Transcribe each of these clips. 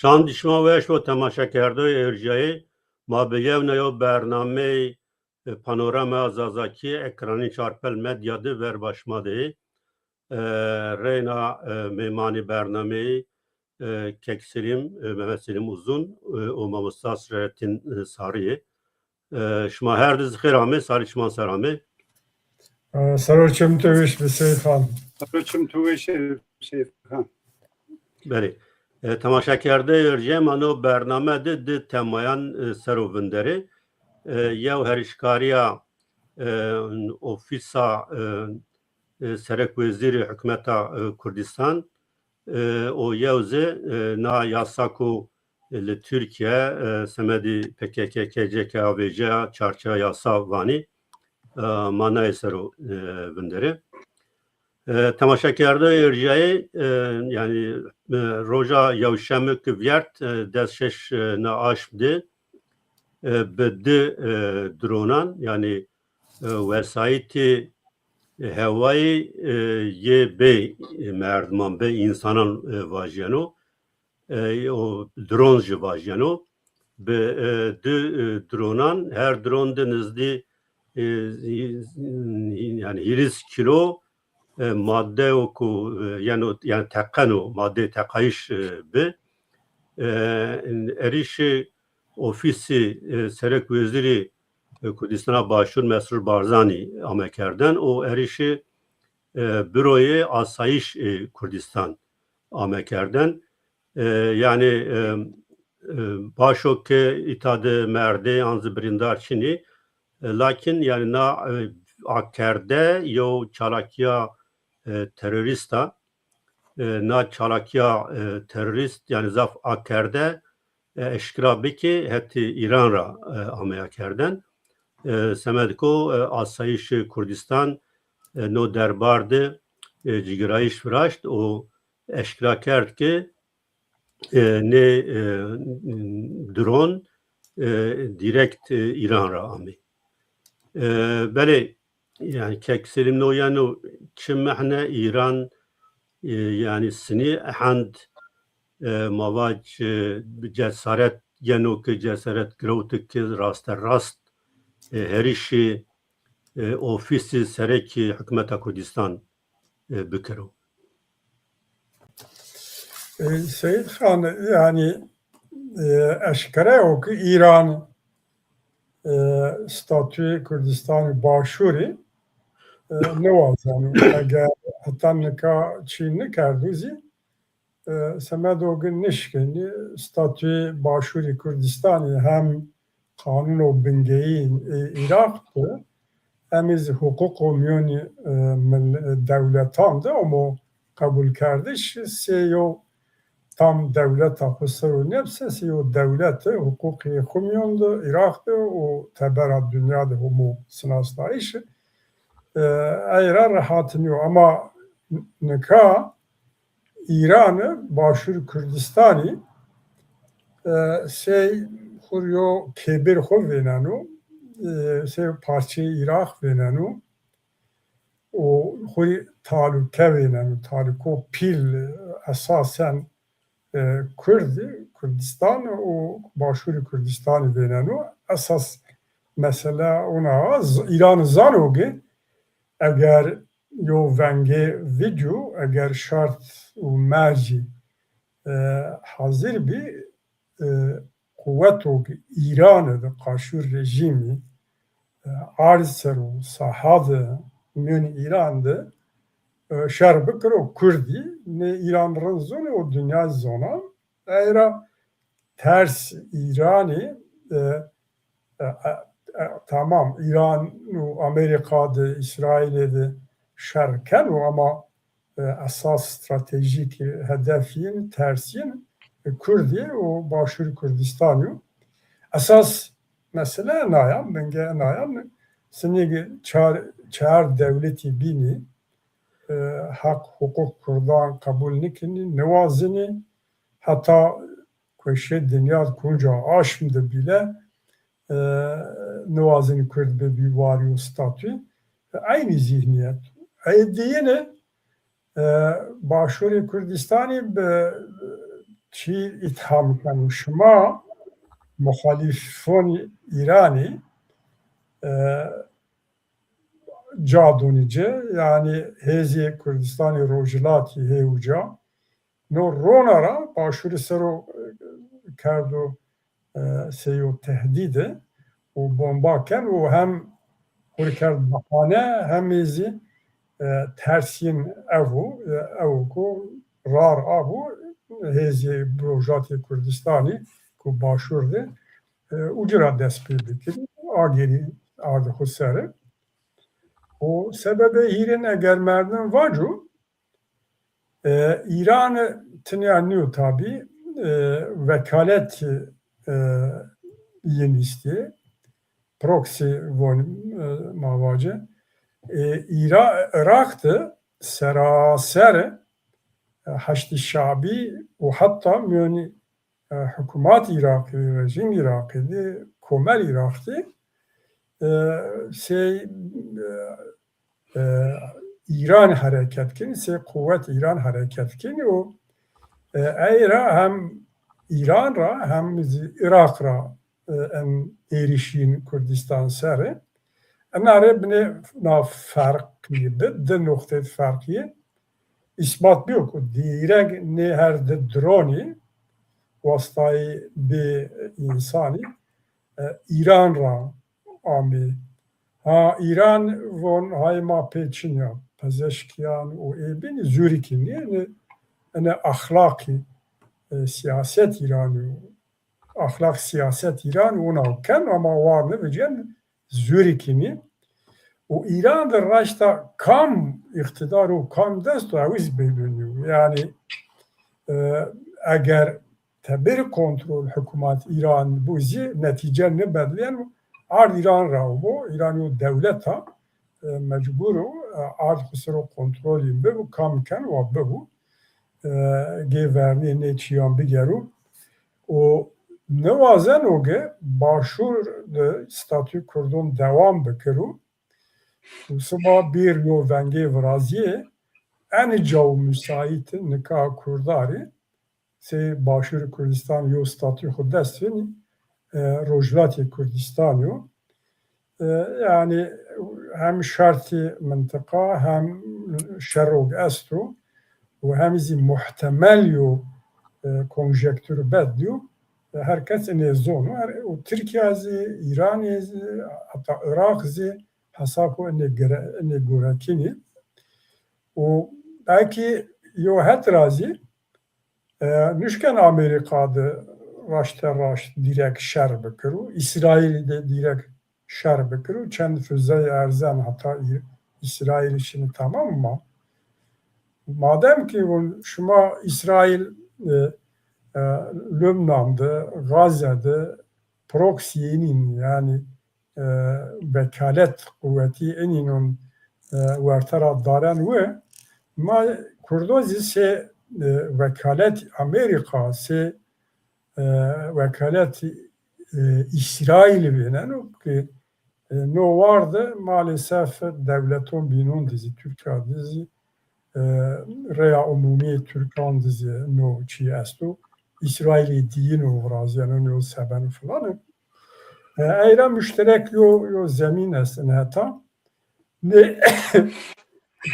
شاندیشما ویش و تماشا کرده ارجایی ما به یو نیو برنامه پانوراما زازاکی اکرانی چارپل مدیا ده ور باشماده رینا میمانی برنامه ککسریم Mehmet Selim Uzun و ماموستا سرتین ساریه شما هر دز خیرامه ساری شما سرامه سروچم تویش بسیار خان سروچم تویش بسیار خان بله تماشا کرده ارجه منو برنامه ده تمایان سرو بندره یو هرشکاریا اوفیسا سرک وزیر حکمتا کردستان o yevze na yasaku li Türkiye semedi PKK KCK AVC çarçı yasa vani mana eseru binderi temaşa kerde erjayı yani roja yavşamık viyert desşeş na aşbdi bedi dronan yani vesayeti Hevai ye be merdiman be insanın vajyano o dronji vajyano be de dronan her drone denizdi yani 100 kilo madde oku yani takkano madde takayış be erişi ofisi serek veziri Kurdistan'a başvur Mesrur Barzani amekerden o erişi büroyu asayiş Kurdistan amekerden yani başokke itadı merde anzı brindar çini lakin yani na akerde yo çalakya terörista na çalakya terörist yani zaf akerde eşkrabiki heti İran'a amekerden Semedko asayiş Kurdistan no derbardı cigirayış viraşt o eşkra kert ki ne drone direkt İran'a ami. Böyle yani kekselimle o yani çim mahne İran yani sini hand mavac cesaret yeno ki cesaret grovtuk ki rast herişi ofisi sereki hükümeta Kurdistan bükero. Seyit Khan yani eşkere o ki İran statü Kurdistan başvuri ne var yani eğer hatta nika Çinli kerduzi semed o gün nişkeni statü başvuri Kurdistan hem kanun o bingeyi Irak'tı emiz hukuk و میانی دولتان ده اما قبول کردش سیو tam devlet akısı و nefse سیو devlet hukuki خمیان ده Irak ده و تبرد dünya ده همو سناسنایش ایران rahatınıyor ama nika İran'ı başvur Kürdistan'ı خوريو كبير خو فينانو سي بارتي إيراق فينانو وخوري تعلقة فينانو تعلقة بيل أساسا كردستان وباشور كردستان فينانو أساس مثلا ona İran zanوگه اگر یو ونگه ویدیو اگر شرط و مرجی حاضر بی قوتو که ایران ده قاشور رژیمی عرض رو صحاده میون ایران ده شر بکر و کردی نه ایران رنزونه و دنیا زونا ایرا ters İran'ı tamam İran و Amerika'da İsrail'de şerken ama esas stratejik hedefin tersin Kürdi o Başur Kürdistan'ı esas mesele nayam bence nayam senegi çağır devleti bini hak hukuk kurdan kabul nikini nevazini hatta köşe dünya kunca aşmdı bile nevazini Kürt bir varyo statü aynı zihniyet. Diyene Başur Kürdistan'ı چی اتهام کنو شما مخالفون ایرانی جادونیce yani Hezi Kurdistan Rojilati Heyuca no ronara başvuru sero kardo seyo tehdide o bombaken o hem kurkar bahane hem izi tersin evu ko rar avu Hezi Rojilati Kurdistani ku başvurdu ucra despê bikir ageri adi husarı o sebebi hirin eğer merdin vacu İran tınyanıyor tabi vekalet yenisti proxy von mavacı Irak'tı seraser Haçlı Şabi o hatta müni hükümet Irak'ı rejim Irak'ı komel Irak'tı İran hareketkin, kuvvet İran hareketkin o eğra hem İran ra hem Irak ra en erişin Kurdistan seri enare bine na farklı de nokta farklı ispat yok direkt ne her de droni vasıtayı bir insani İran ra ami ha İran von hayma peçinya pezeshkiyan o ebin Zürih'in yani ahlaki siyaset İran'ı ahlak siyaset İran ona ken ama var ne diyeceğim Zürih'ini o İran'da raşta kam iktidarı kam dest aviz beyleniyor yani eğer tebir kontrol hükümet İran bu netice ne bedleyen ard İran ravu İran'ı devlet ha mecburu ard husru kontrolün bu kamken ve bu geverni ne çiyan bigeru o ne vazen oge başur de statü kurdun devam bekiru bu sabah bir yol venge vraziye en cav müsait nikah kurdari se başur Kurdistan yo statü hudesini Rojlati Kurdistan'ı yani hem şartı mıntıka hem şerrog estu ve hem izi muhtemel yo konjektürü bedliyor herkes ne zonu o Türkiye azı İran azı hatta Irak azı hesabı ne görekini o belki yo hetrazi nüşken Amerika'da raş direkt şer bekiru İsrail'de direkt şer bekiru çend füze erzan hatta İsrail için tamam mı? Madem ki şuma İsrail Lübnan'da, Gazze'de proxy'nin yani vekalet kuvveti eninin vertara daren ve ma Kurdozi se vekalet Amerika se vekalet İsrail binen ki no vardı maalesef devletin binun dizi Türkiye dizi Reya Umumi Türkan dizi no çi estu İsrail'i din o razıyanın o seben falan eğer müşterek yo zemin esin hatta ne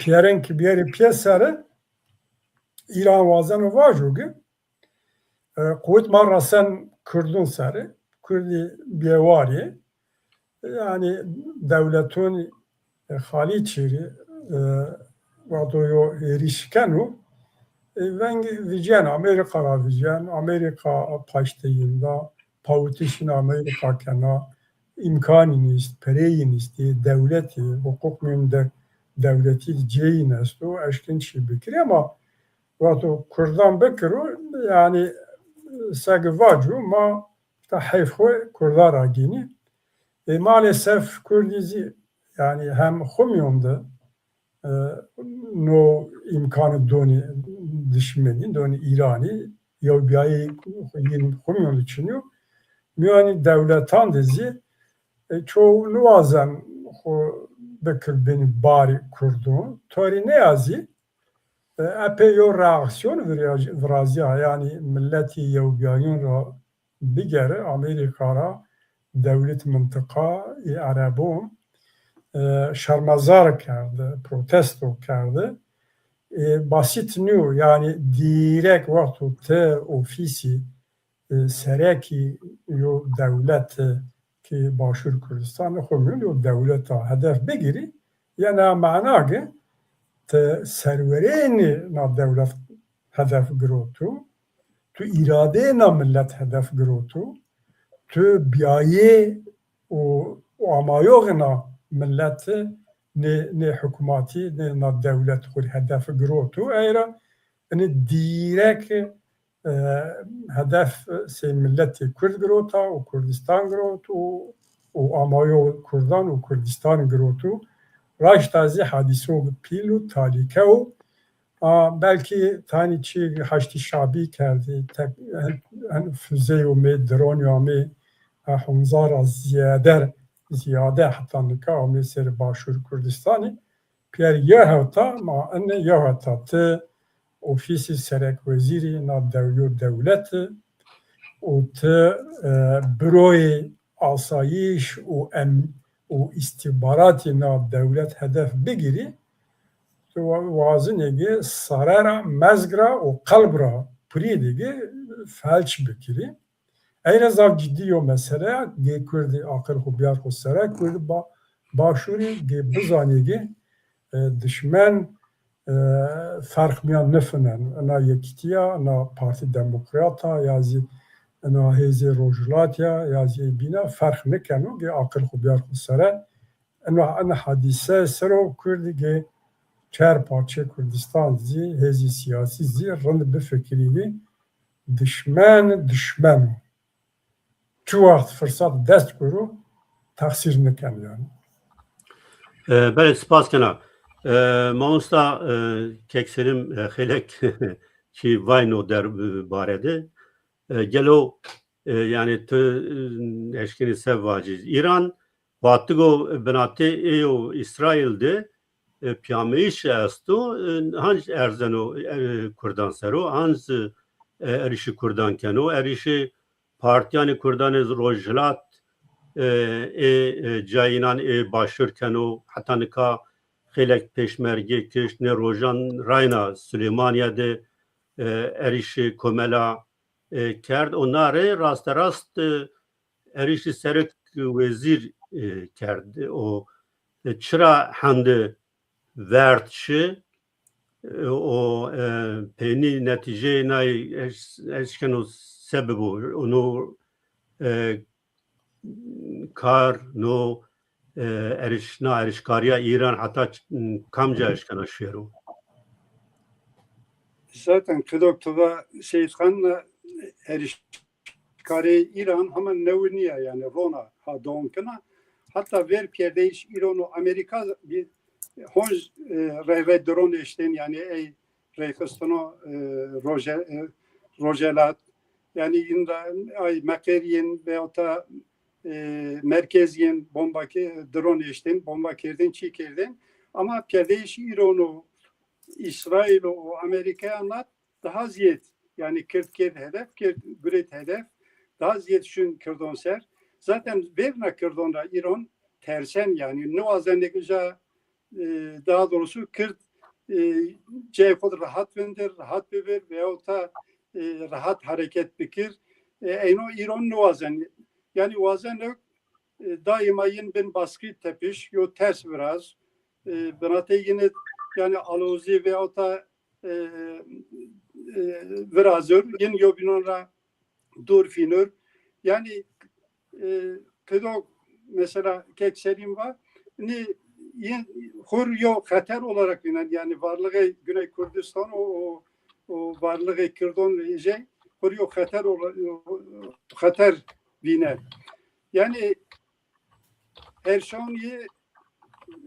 pieren ki bir piyasarı İran vazen vajogi kuvvet marrasen Kurdun sarı Kurdi biyevari yani devletin hali çiri vadoyo erişkenu vengi vijen Amerika vijen Amerika paşteyinde pavutişin Amerika kena imkaniniz pereyiniz devleti hukuk münde devleti ceyiniz o eşkin şey bikri ama vato Kurdan bekiru yani sagvacu ma tahifo Kurdara gini maalesef Kurdizi yani hem Humyon'da no imkanı doni düşmenin doni İran'ı ya bir yeni Humyon için yani devletan dizi çoğu luazen o bekir beni bari kurdu tori ne yazı epey yo reaksiyon viraziya yani milleti Yevbiyayın ra bigere Amerika ra devlet mıntıka Arabon şarmazar kerdi, protesto kerdi. Basit nü yani direkt vaktu te ofisi sereki yo devlet ki Başur Kürdistan'ı koymuyor yo devlet hedef begiri yani managı te servereni na devlet hedef girotu tu irade na millet hedef girotu tu biaye o amayogna millet ne hükümeti ne na devlet kur hedef girotu eyra yani direkt hedef se milleti Kurd girota o Kurdistan girotu o amayo Kurdan o Kurdistan girotu raş tazi hadiso pilu talike o belki tani çi haşti şabi kerdi füze o me drone o me همزار ziyade hatta nika o me ser Başur Kurdistan'ı pier yahata ma enne yahata te ofisi serek veziri na devlet o te büroy asayiş o istihbarati na devlet hedef bigiri wazinegi sarara mezgra o kalbra pridigi felç bikiri eyre zav ciddi o mesele ge kurdi akır hubiyar o sera kurdi başuri ge buzanigi düşman fark miyan nefenen ana yekitiya ana parti demokrata yazı ana hezi rojlatya yazı bina fark nekenu ge akır hubiyar o sera ana hadise sero kurdi ge çer parça Kurdistan zi hezi siyasi zi rand bir fikriyi düşman çu vaxt fırsat dest kuru taksir nekan yani. بله سپاس کنم ماموستا ککسریم خیلک چی واینو در بارده گلو yani tu eşkini sevvaciz. İran batıgo benate eo İsrail'de piyameyiş estu hangi erzeno Kurdan sero hangi erişi Kurdan keno erişi partiyani Kurdan rojlat جایینان باشور کنو حتی نکا خیلک پیشمرگی کش نه روژان راینا سلیمانیا ده اریش کملا کرد و ناره راست اریش سرک وزیر کرد و چرا هند وردشی و پینی نتیجه نای اشکنو سببو اونو kar no erişkariya İran hatta kamca erişkana şeru. Zaten kıdoktuva Seyithan'la erişkari İran ama nevniye yani Rona ha donkana hatta ver pierdeyiş İran'ı Amerika bir honj reve drone işten yani ey reyhistano rojelat yani inda ay makeriyen veyahut da merkeziyen bomba drone işten bomba kerden çiğ kerden ama pierdeyiş İran'ı İsrail o Amerika'ya daha ziyet yani Kürtker hedef, Güret hedef daha ziyet şun Kürdonser. Zaten verna Kürdonda İran tersen yani ne azendeki daha doğrusu Kürt cevap rahat vendir, rahat beber veyahut da rahat hareket bikir. Eno İran ne azen yani azen daima yine ben baskı tepiş yo ters biraz. Benate yine yani alozi veyahut da virazör yine yobinonra dur finör yani kıdo mesela kekselim var ne hur yo hater olarak yani varlığı Güney Kürdistan o varlığı Kürdon rejey hur yo hater biner yani her şeyi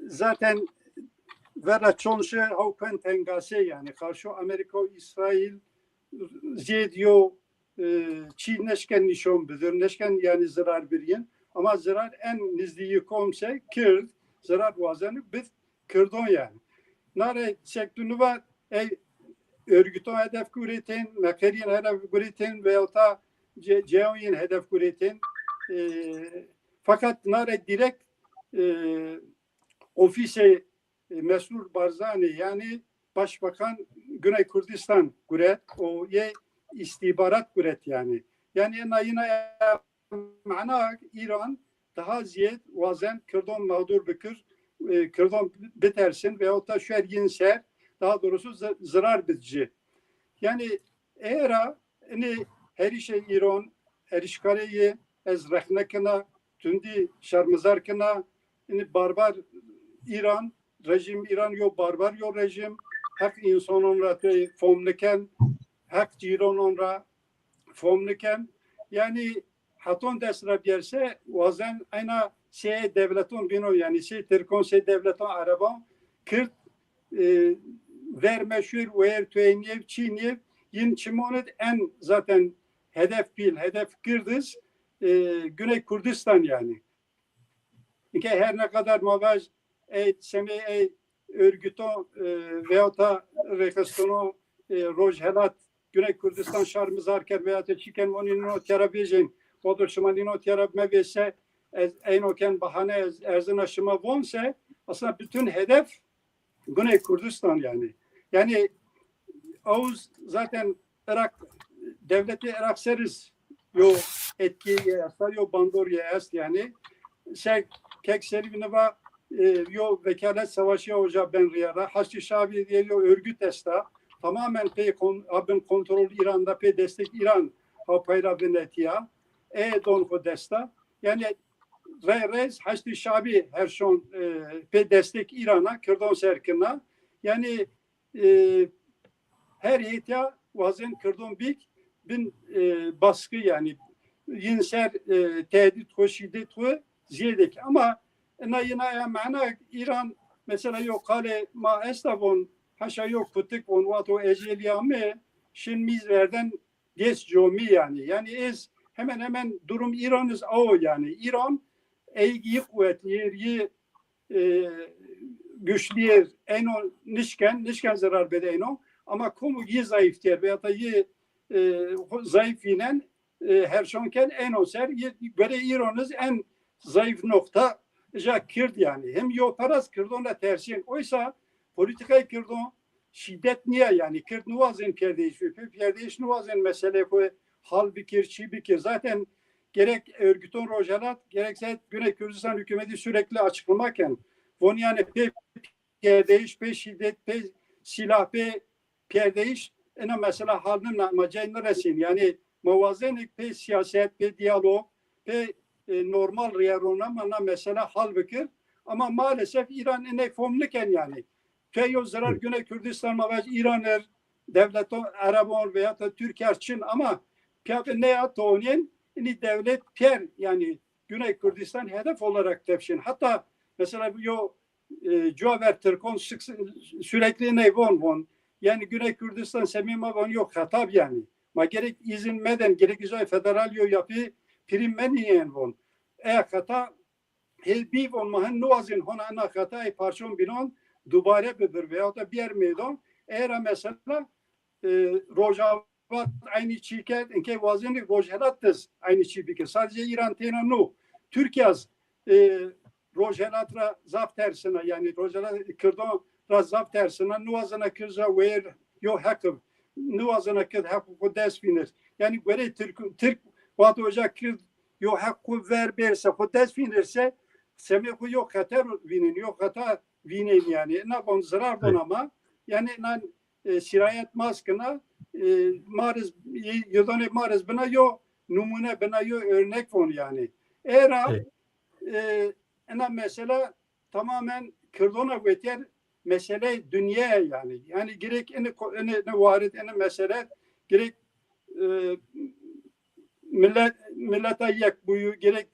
zaten vera çonşe havken tengase yani karşı Amerika İsrail zediyo Çin neşken nişon bilir neşken yani zarar biriyen ama zarar en nizdiği komse Kürt zarar vazanı biz Kürdon yani nare sektunu var örgütün hedef kuretin, mekeriyin hedef kuretin veyahut da ceoyin hedef kuretin. Fakat nare direkt ofise mesul Barzani yani Başbakan Güney Kurdistan guret o ye istihbarat guret yani. Yani yine mana İran daha ziyet vazen Kürdon mağdur bikir Kürdon bitersin veyahut da şergin ser daha doğrusu zarar bizici. Yani eğer her şey İran her işgaliye ez rehnekina tündi şarmızarkina barbar İran rejim İran yo barbar yo rejim hak insan onra fomniken hak ciron onra fomniken yani haton desra bierse vazen ayna şey devleton bino yani şey Türkon şey devleton Araban Kürt ver meşhur ver tüynev Çiğnev yin çimonet en zaten hedef Kırgız Güney Kurdistan yani. İki her ne kadar mavaj örgütü veyahut da rekastonu Rojhelat Güney Kurdistan şarmızarken veyahut da çiken onino terabijin odur şumanino terab mevese eynoken bahane erzin aşıma vonse aslında bütün hedef Güney Kurdistan yani. Yani Oğuz zaten Irak devleti Irak seriz yo etki yo bandor est yani şey kek serivine va yo vekalet savaşı hoca ben riyara Haçlı Şabi diye yo örgüt esta tamamen abin kontrol İran'da pe destek İran ha payra venetiya don ko desta yani rez Haçlı Şabi her şon pe destek İran'a Kürdon serkina yani her ihtiya vazen Kürdon bik bin baskı yani yinser tehdit ve şiddet ve ziyedek ama yine mana İran mesela yok kale ma estavon haşa yok putik on vato eceliyame şin mizverden geç jomi yani hemen durum İran'ız o yani İran iyi kuvvetli güçlü eno nişken zarar bedeno ama komu iyi zayıf diye veya da iyi zayıf inen her şonken en o ser böyle İran'ız en zayıf nokta Kürt yani. Hem yo paras Kürdon'la tersin. Oysa politikayı Kürdon şiddet niye yani? Kürt nuvazen perdeyiş nuvazen mesele koy hal bikir, çi bikir. Zaten gerek örgütün rojalat gerekse Güney Kürdistan hükümeti sürekli açıklamakken von yani perdeyiş, pe şiddet, pe silah, pe perdeyiş mesela halinin macayını resin yani muvazenik pe siyaset, pe diyalog, pe normal riyarona mesela hal bikir ama maalesef İran ne fomliken yani teyo zarar Güney Kürdistan mavaz İran'er devleton Arabon veya da Türkiye Çin ama ne ya tonin ini devlet per yani Güney Kürdistan hedef olarak tepşin hatta mesela yo Jover Türkon sürekli ne von yani Güney Kürdistan semima von yok hatap yani ma gerek izin meden gerek icra federal yo yapı prim meniyen von hata helbi von mahen nuazin hona ana hata parçon binon dubare bedir veya da bir meydan eğer mesela rojavat aynı çiğke enke vazini rojhelattız aynı çiğke sadece İran tena no Türkiye rojhelatra zapt tersine yani rojhelat Kürdon zapt tersine nuazana kırza ver yo hakkım nuazana kır hakkı desfinir yani böyle Türk vato hoca Kürt yo hakkı ver berse o desfinirse semeku yok hater vinin yok hata vinin yani ne bon zarar bon ama yani nan sirayet maskına mariz yodane mariz bana yo numune bana yo örnek von yani eğer ana mesela tamamen Kürdona veter mesele dünya yani gerek ne varit ne mesele gerek millete yak buyu gerek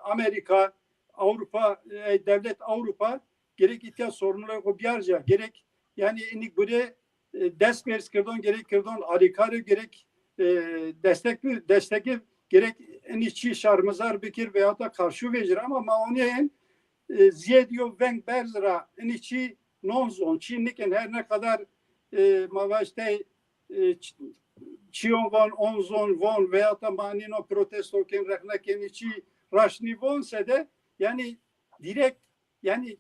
Amerika Avrupa devlet Avrupa gerek ihtiyaç sorunları ko biyarca gerek yani inik böyle despers Kürdon gerek Kürdon alikarı gerek destek gerek niçi şarmızar bikir veya da karşı vecir ama maoniyen ziyediyor ven berzra niçi nonzon Çinliken her ne kadar mavaşte çiyon van, onzon van veya da manino protesto ken rehne ken içi raşni van de yani direkt yani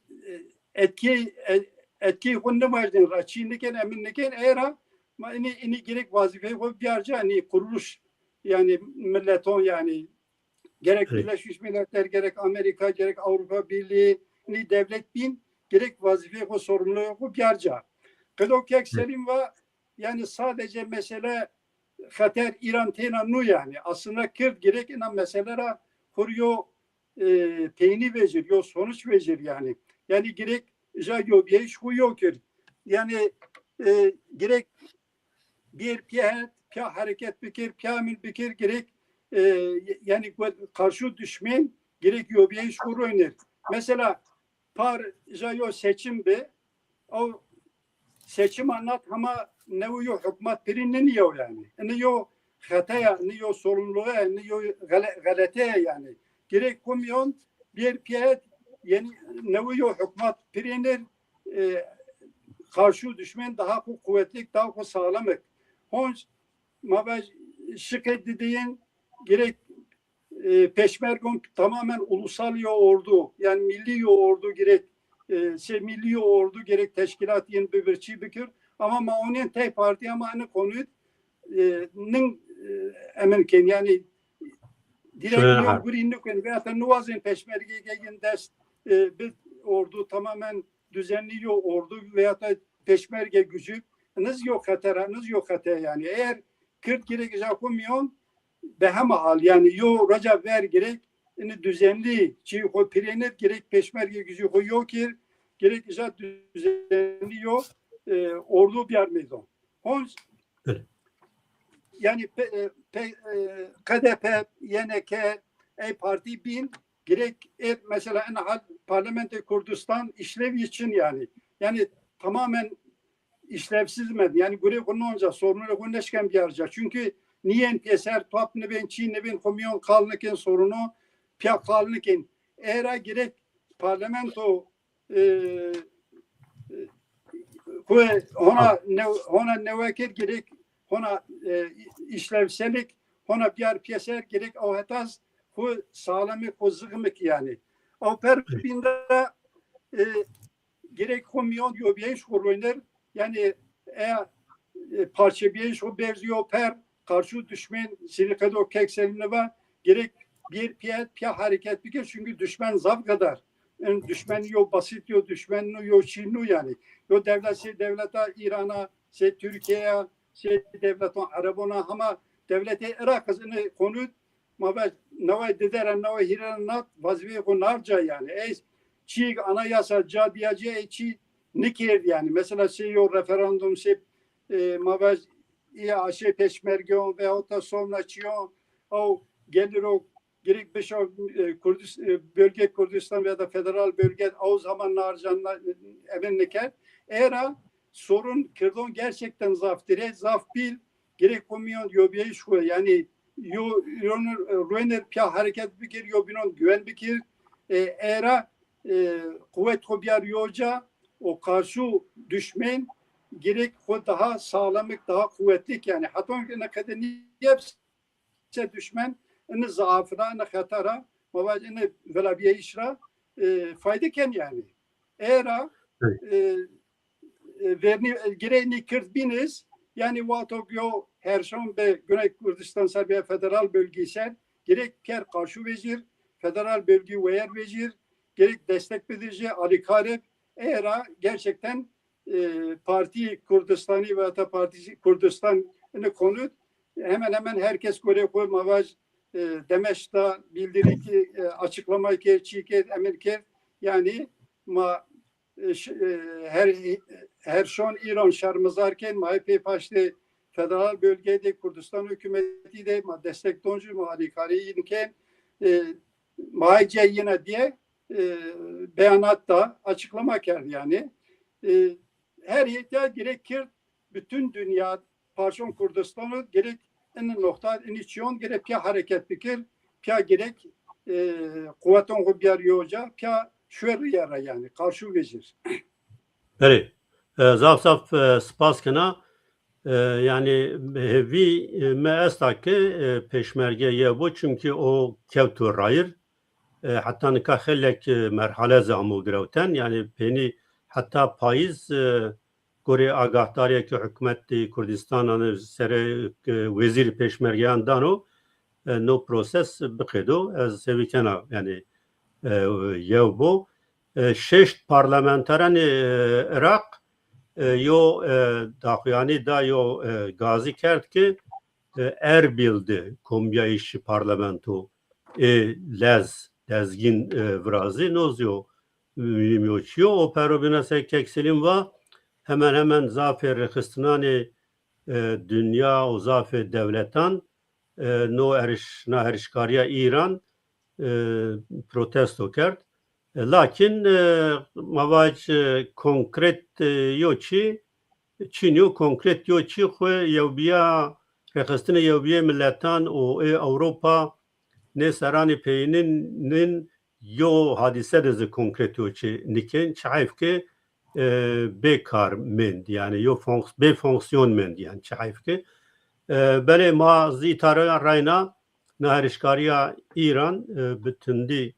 etki hunne vardır. Raçinliken eminliken era ini gerek vazife o bir harca hani kuruluş yani milleton yani gerek Birleşmiş Milletler gerek Amerika gerek Avrupa Birliği ni devlet bin gerek vazife o sorumluluğu o bir harca. Kadok Selim var yani sadece mesele Hater İran tena nu yani aslında Kürt gerek inan meselelere kuruyor teyni vezir yo sonuç vezir yani gerek yo bir iş yok yani gerek bir piyahat hareket fikir piyamil fikir gerek yani karşı düşman gerek yo bir iş kuruyor mesela par yo seçim be o seçim anlat ama ne o hükümet birinin yok yani ne yok hataya ne yok sorumluluğu ne yok galataya yani gerek komisyon bir piyat yani ne o hükümet birinin karşı düşman daha kuvvetli daha sağlamık honç mabaj şikayet dediğin gerek peşmergon tamamen ulusal yo ordu yani milli yo ordu gerek milli ordu gerek teşkilat yeni bir bikir ama maonen tek parti ama aynı konuyu eminken yani direkt yok gürinlik veya da nuvazın peşmerge gegen dest bir ordu tamamen düzenli yo ordu veya da peşmerge gücü nız yok hatera yani eğer Kürt gerek jakomyon behemahal yani yo raca ver gerek düzenli çi o pirenet gerek peşmerge gücü o yok ki gerek icat düzenli yok ordu bir yer meydan. Yani KDP, YNK, Parti bin gerek mesela en hal Parlamento Kürdistan işlevi için yani tamamen işlevsiz mi? Yani göre konu olacak sorunları konuşken bir harca. Çünkü niye piyeser top ne ben Çin ne ben komyon kalnıken sorunu piyak kalnıken eğer gerek parlamento ona nevakit gerek ona işlevsellik ona bir yer piyeser gerek o hataz bu sağlamı o zıgımık yani. O perbinde gerek komyon yo bir iş kurulur yani eğer parça bir iş o benziyor per karşı düşman silikado kekseline var gerek bir piya hareket bir çünkü düşman zaf kadar yani düşman yo basit yo düşman yo Çinlu yani yo devlete İran'a Türkiye'ye devletin Arabona ama devlete Irak'ını konu mabaz nava dederen nava hiranat vazife konarca yani çi anayasa cadiyacı çi nikir yani mesela yo referandum mabaz ya peşmerge veyahut da sonra çiyon o gelir o gerek bir bölge Kürdistan veya da federal bölge o zamanlar harcanlar ebenliker eğer sorun Kürdon gerçekten zaf bil gerek komyon yo bir iş yani yo ruiner pya hareket bikir yo binon güven bikir eğer kuvvet kobyar yoca o karşı düşman gerek o daha sağlamlık daha kuvvetli yani hatta ne kadar niyepse düşman ne zaafına ne hatara mavacı ne velabiye işra faydaken yani eğer verni gereğini Kürt yani Vatokyo Herşon ve Güney Kürdistan Serbiya Federal Bölgesi gerek ker karşı vezir federal bölge veyer vezir gerek destek verici Ali Karep eğer gerçekten parti Kürdistan'ı veya da partisi Kürdistan'ı konu hemen herkes göre koymavaj Demeş'ta bildiri ki açıklama ki çiğket emirker yani her şon İran şarmızarken MHP başta federal bölgede Kürdistan hükümeti de destek doncu muhalikariynken MHC yine diye beyanatta açıklama geldi yani her ihtiyaç gerekir bütün dünya parçon Kürdistan'ı gerek en nokta iniçyon gerek pya hareket fikir pya gerek kuvveton hübyar yoca pya şuer yara yani karşı vezir. Evet. Zaf spas kina yani vi me esta ki peşmerge ye bu çünkü o kevtu rayır hatta nika xelek merhale zamu grevten yani peni hatta payız Gore agahtariye ki hükümeti Kurdistan'ın sere vezir peşmergeyan dano no proses bıkıdo az sevikena yani yev bu şeşt parlamenteran Irak yo daxuyani da yo gazi kert ki Erbil'de kombiya işi parlamento lez dezgin vrazı nozyo mühimyoçiyo o perobina sekek selim va hemen zafer rekhistinani dünya o zafer devletan no erişkariya İran protesto kert. Lakin mavac konkret yoçi Çinyo konkret yoçi xwe yewbiya rekhistinê yewbiyê milletan û Avropa nê seranê peyinin yo hadise de konkret yoçi nikin çayfke bêkar mend yani yo bê fonksiyon mend yani çayfke belê ma zîtara rayna naherişkariya İran bütündî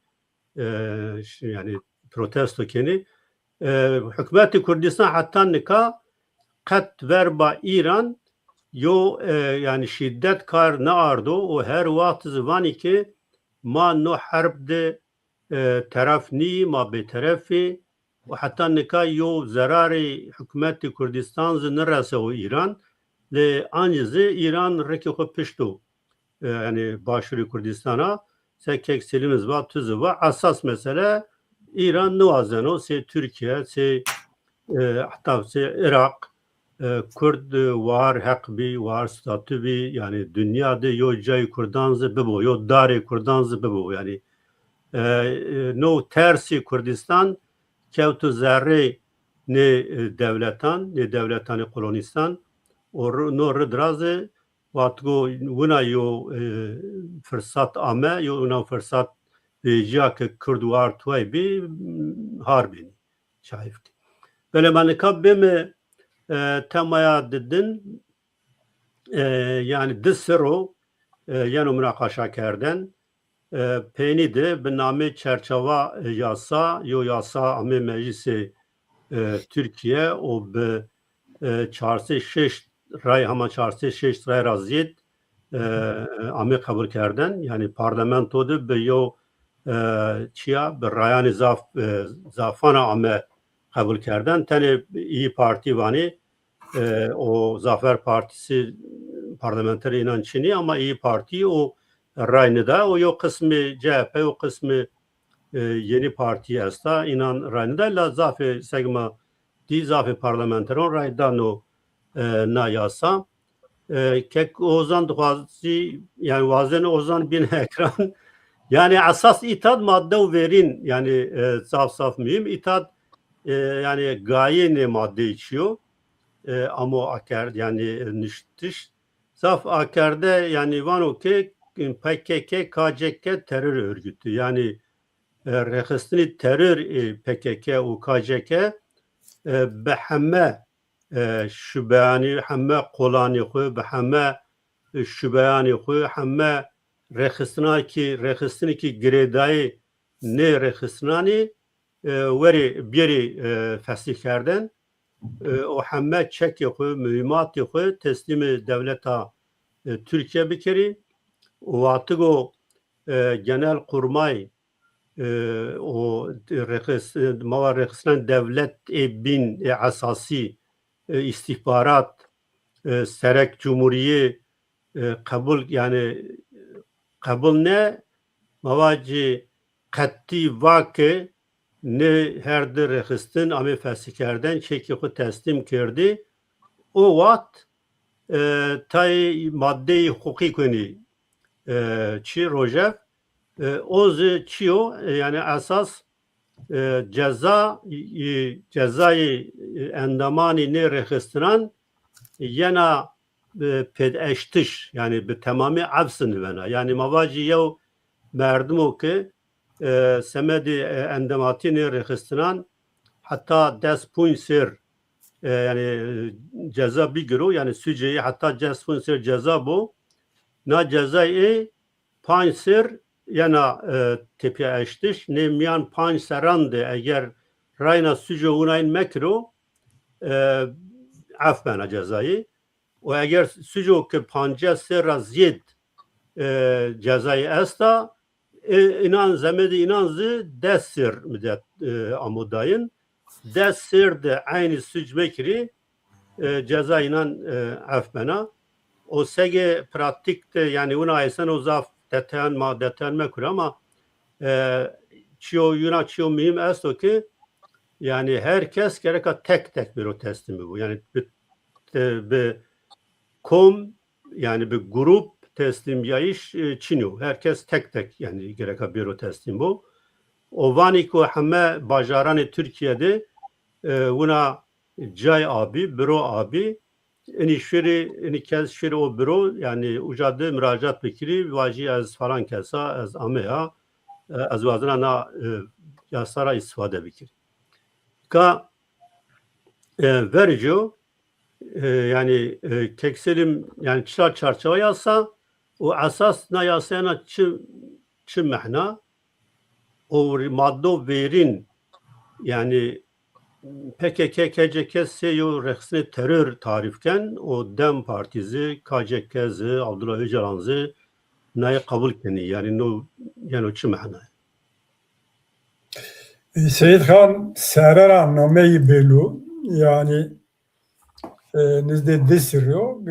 yani protesto keni hükümeti Kurdistan hatta nika kat verba İran yo yani şiddet kar ne ardo o her vakit zivani ki ma no harb de taraf ni ma be tarafi ve hatta nika yo zarari hükümeti Kurdistan zınırası o İran le ancizı İran reki ko piştu yani başvuru Kurdistan'a sekek selimiz var tüzü var asas mesele İran nuvazeno se Türkiye se hatta se Irak Kurd var hak bi var statü bi yani dünyada yo cay Kurdanzı bu yo dare Kurdanzı bu yani no tersi Kurdistan kevtu zerre ne devletan kolonistan or no redrazı vatgo buna yo fırsat ame yo una fırsat veciyake Kurd var tuay bi harbin şahif böyle manikab bime temaya dedin yani dissero yani münakaşa kerden peyni de bir name çerçeva yasa yo yasa ame meclisi Türkiye o be çarşı şeş ray hama çarşı şeş ray raziyet ame kabul kerden yani parlamentoda be yo çiya bir rayani zafana ame kabul kerden tane İyi Parti vani o Zafer Partisi parlamenter inançını ama İyi Parti o rayını da o yok kısmı CHP o kısmı yeni parti esta inan rayını da la zafer segma di zafer parlamenteron raydan o na yasa kek ozan duazi yani vazen ozan bin ekran yani asas itad madde verin yani saf mühim itad yani gaye ne madde içiyor ama akar yani niştiş saf akerde yani vano ki PKK KCK terör örgütü yani rekhisini terör PKK u KCK behemme şübeyani hemme kolani xwe behemme şübeyani xwe hemme rekhisini ki gredayı ne rekhisnani veri biri fesih kerden o hemme çeki xwe mühimmatı xwe teslimi devleta Türkiye bikeri o atıgo genel kurmay o mava rekhisnen devlet bin asasi istihbarat serek cumhuriye kabul yani kabul ne mavaci katti vake ne her de rekhistin ame fesikerden çeki xwe teslim kerdi o vat tay madde hukuki koni çi rojef oz çiyo yani asas cezayı endamani ne rekhistinan yena pedeştiş yani bir tamamı avsın vena yani mavaci yev merdumu ki semedi endamati ne rekhistinan hatta des puyn sir yani ceza bigiro yani süceyi hatta cesponsor ceza bu na cezayı pansir yana tepe eştiş ne miyan panserande eğer rayna süce unayn mekro afbena cezayı و اگر سجو که 50 را زید جزای استا اینان زمید اینان زی 10 سر مدت آموداین 10 سر de aynı süc mekri ceza inan afbena o sege pratikte yani una aysan o zaf deten mekur ama çiyo yuna çiyo mühim esto ki yani herkes gereka tek bir o teslimi bu yani bir kom yani bir grup teslim yayış çinu. Herkes tek yani gereka bir o teslim bu. O vaniko heme bajaran Türkiye'de buna cay abi, büro abi ini kez şiri o büro yani ucadı müracaat bekiri vaci az falan kesa az ameya az vazına na yasara istifade bekiri. Ka verico yani tekselim yani çıra çerçeve yazsa o asas na yasayana çi mehna o maddo verin yani PKK, KCK, SEO reksini terör tarifken o DEM Partisi, KCK'zi, Abdullah Öcalan'zi neye kabul keni yani no yani o çi mehna. Seyit Khan serera nameyi belu yani nizde desiriyor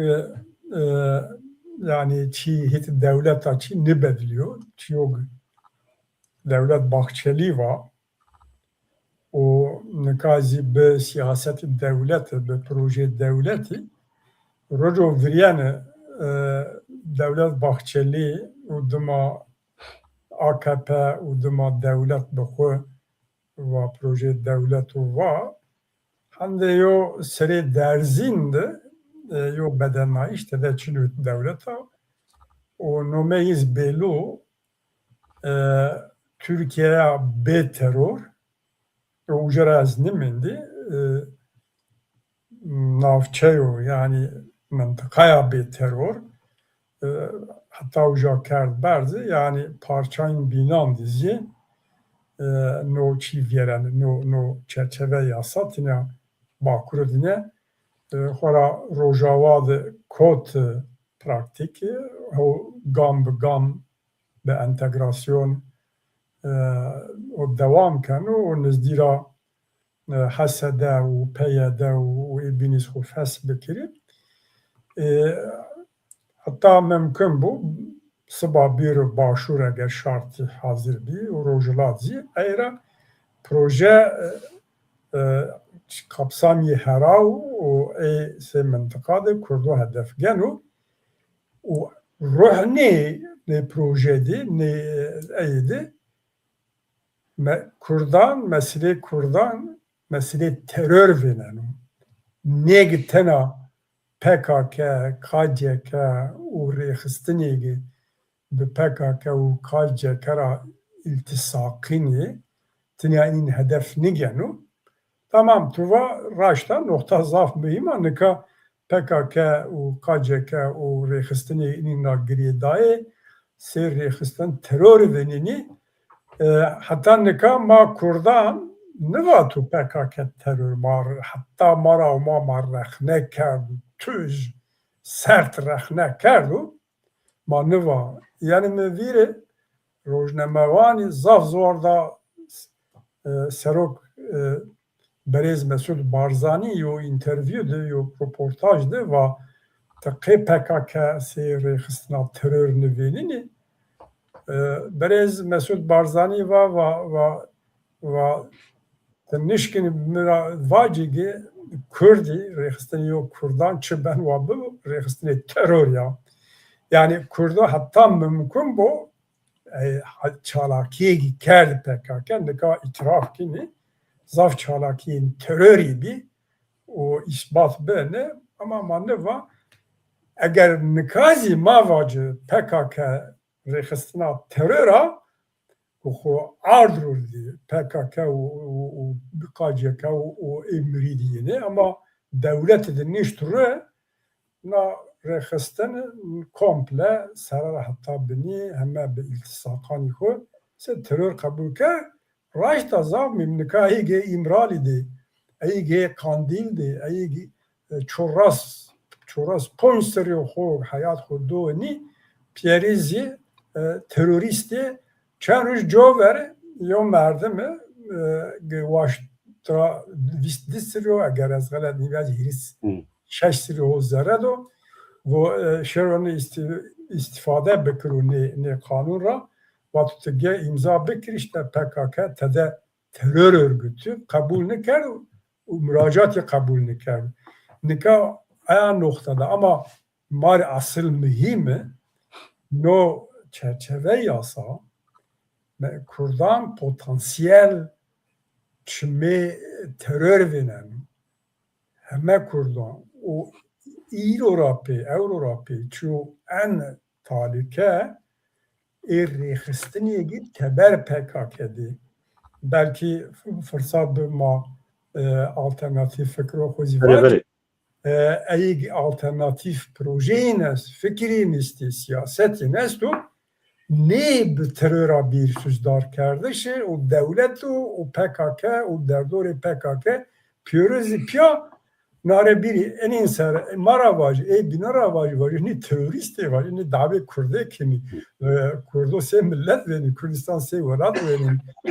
yani çi hit devlet açı ne bedliyor çi yok devlet Bahçeli var o nekazi be siyaset devleti be proje devleti rojo viriyane devlet Bahçeli uduma AKP uduma devlet bexwe ve proje devlet var hande yo seri derzinde yo bedenna işte de çinü devleta o nomeyiz belu Türkiye'ye be terör o ujara az nimindi navçeyo yani mıntıkaya be terör hatta uca kerd berdi yani parçayın binan dizi no çiviyeren no çerçeve yasatine bakurudine xora rojava kot praktiki o gam be gam be entegrasyon o devam kanu o nezdira hasede u peyede u ibinis xu fes bikiri hatta mümkün bu sıba bir başur eğer şartı hazır bir rojulazi eğer proje kapsamı herav o se mıntıkada kurdu hedef genu o ruhni ne projedi ne eydi Kurdan mesele terör venen ne gitena PKK, KCK u rexistinegi bi PKK u KCK ra iltisaqini tine in hedef nigenu tamam tuva raşta nokta zaf mühim annika PKK u KCK u rexistinegi na giridaye ser rexistin terör venini hatta nika ma Kurdan neva tu PKK terör mar hatta mara ma rexne kerdu tüz sert rexne kerdu ma neva yani mevire rojnemevani zaf zorda serok Berez Mesut Barzani yo interviewde yo röportajde ve taqi PKK se rexistina terör nivênî Berez Mesut Barzani ve tenişkin vacigi Kurdi rexistini yo Kurdan çi ben ve bu rexistini terör ya yani Kurda hatta mümkün bu çalakiye kerdi PKK nika itiraf kini zaf çalakiyin terörü bir o ispat bene ama maneva eğer nikazi mavacı PKK rexistina teröra o ardrur di PKK o KCK o emri diyene ama devlet de nişturu na rexisten komple sarar hatta bini hemme be iltisakani xo se terör kabul ke raşta zav mimnika ge imrali de ge kandil de çoras ponsteri xo hayat xo doni pierizi teröristi çarış jover yo merdeme gewaş tra distrio eğer az galet nivaz hiris şeştiri o zerado ve şeroni istifade bekru ne kanun ra ve imza bekir işte PKK tede terör örgütü kabul ne kar müracaatı kabul ne kar nika aya noktada ama mar asıl mühimi no çerçeve yasa Kurdan potansiyel çime terör veren heme Kurdan o Avrupa çu en talike rexistiniye git teber PKK'di. Belki fırsat bulma alternatif fikri Evet. ey alternatif projeyiniz, fikriniz, siyasetiniz tu ne bir teröra bir sözdar kardeşi o devlet o PKK o derdori PKK piyörüzi piya nare biri en insan maravaj binaravaj var ni terörist var ni davet kurde kimi kurdo se millet ve Kürdistan se velat ve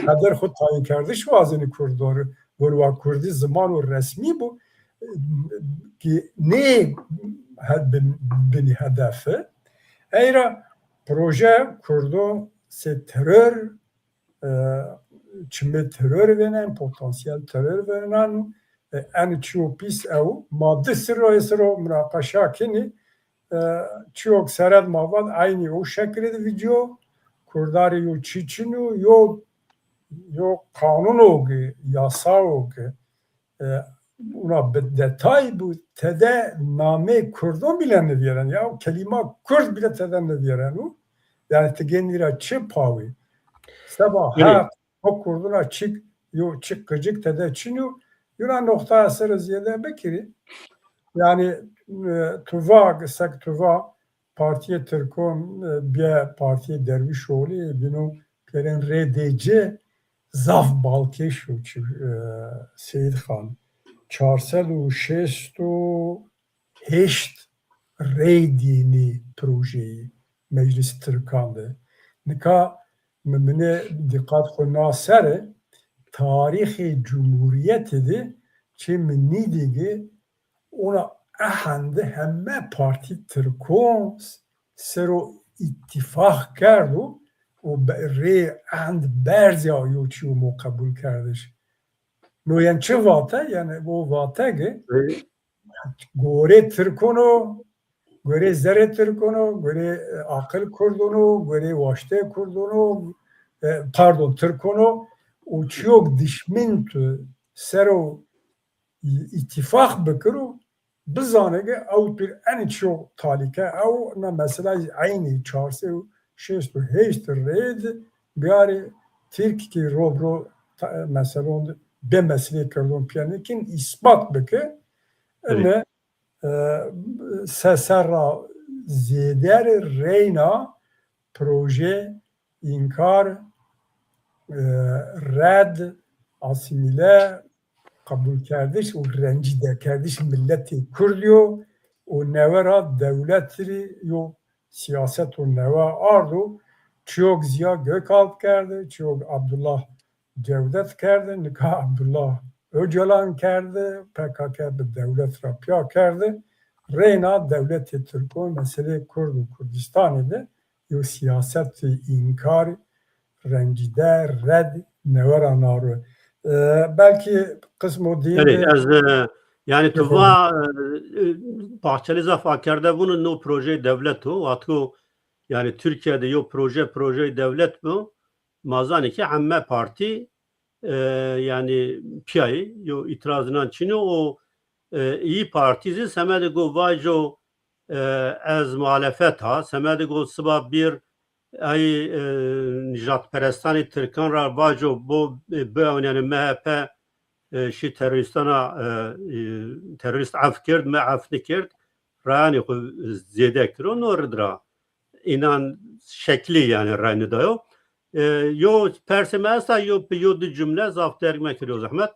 kader xud tayin kardeş vazini kurdor var kurdi zaman o resmi bu ki ne beni hedefi eyra proje kurdu se terör çime terör veren potansiyel terör veren en çupis ev madde sırrı münakaşa kini çok serad mavad aynı o şekilde video kurdari yo çiçinu yo kanun o yasa o una detay bu tede name kurdon bile ne diyen ya kelima kurd bile tede ne diyen o yani tegenira çıpavi sabah ha o kurduna çık yo çık gıcık tede çinu Yunan nokta asırı ziyade bekiri yani tuva gısak tuva partiye Türk'ün bir partiye derviş oğlu bunu keren RDC zaf balkeş Seyit Khan 468 rey dini projeyi meclis Türk'andı. Nika mümine dikkat koyuna sere tarihi cumhuriyet idi ki minidigi ona ahande hemme parti Türk'ün sero ittifak kerdu o re ahand berzya yoçumu kabul kardeş. No yani çı vate yani bu vatege gore Türk'ünü gore zere Türk'ünü gore akıl kurdunu gore vaşte kurdunu pardon Türk'ünü o çok düşman tu sero ittifak bikru bizanege ew bir en çok talike ew na mesela aynı çarşı şestu heştir red biyari Türk ki robro mesela be mesele kurdun piyanikin ispat bike ne sesera zeder reyna proje inkar red asimile kabul kardeş o rencide kardeş milleti Kürdiyo o nevera devletleri yo siyaset o neva ardu çok Ziya Gökalp kerdi çok Abdullah Cevdet kerdi nikah Abdullah Öcalan kerdi PKK bir devlet rapya kerdi reyna devleti Türk'ün mesele Kurdu Kürdistan'ı yo siyaset inkar rencide red nevera naru belki kısmı değil yani tuva bahçeli zafakerde bunun o proje devlet o atku yani Türkiye'de yo proje devlet bu mazani ki amme parti yani piyayı yo itirazından çini o iyi partisi semede go vajo az muhalefet ha semede go sıba bir ay Nijat Perestani Türkan ra vajo bu yani MHP şi teröristana terörist af kird me af nikird rani ku ziyade kiron ordra inan şekli yani rani da yo yo persemesa yo du cümle zafter mekiriyor zahmet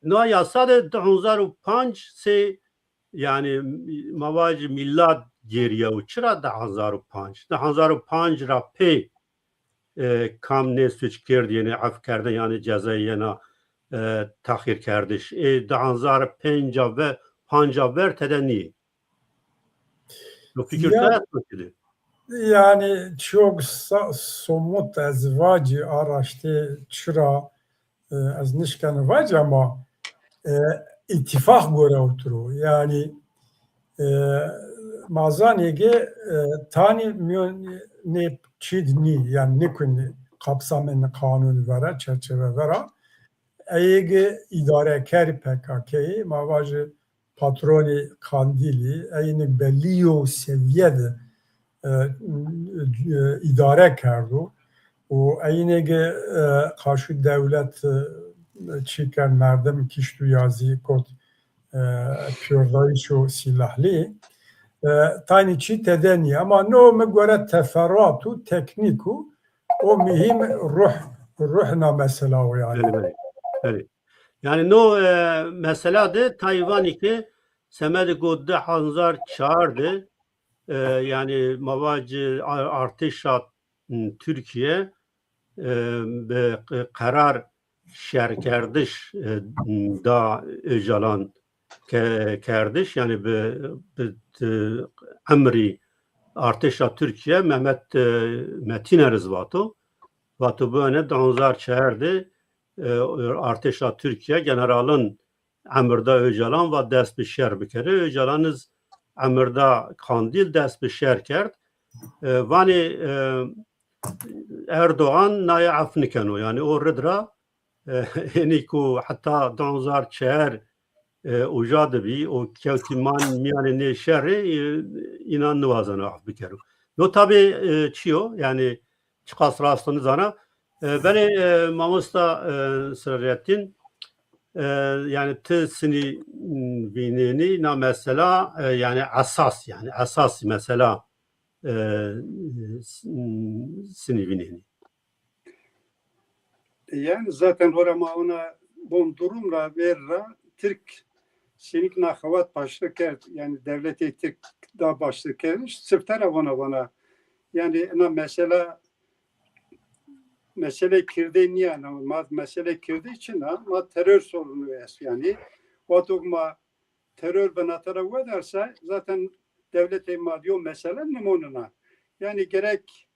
no yasada 2005 se yani mavac millat geriye uçra 2005 2005 ra pe kam ne suç kirdi yani af kerdi yani cezayı yana tahir kerdiş 2005 ve pancaver tedeni bu fikir tezmekidi yani çok somut ezvacı araştı çıra az nişkan vac ama ittifak göre oturuyor. Yani mazanege tani ne çidni yani ne kuni kapsamını kanun vere çerçeve vere eğer idare keri PKK'yi mavacı patroni kandili eyni belli o seviyede idare kerdu o eyni karşı devlet çiken merdem kiştu yazı kot piyordayışo silahli tani çi tedeni ama no me göre teferruatu tekniku o mühim ruhna mesela o yani. Evet. Yani no mesela de Tayvan ki semedi godde hanzar çağırdı yani mavacı artışat Türkiye به قرار شهرگردش دا اجالان کردش یعنی به امری ارتش Türkiye Mehmet Metin Erzvatu Vatu böyle 2004 ارتش Türkiye generalın emirda öcalan ve dest bir şer bikere öcalanız emirda kandil dest bir şer kerd vani Erdoğan naya af nikeno yani o redra yani ku hatta 2004 ujadı bi o kevtiman miyane ne şerri inan nuvazanı af bikeru. No tabi çiyo yani çıkas rastını zana beni mamusta Sırriyettin yani tısını binini na mesela yani asas mesela sinivini. Yani zaten orama ona bon durumla verra Türk sinik nahavat başlık yani devleti Türk da başlık sıftara bana yani mesele kirde niye ama mesele kirde için ama terör sorunu yani o dogma terör bana taraf ederse zaten devlet maddiyo mesele numununa yani gerek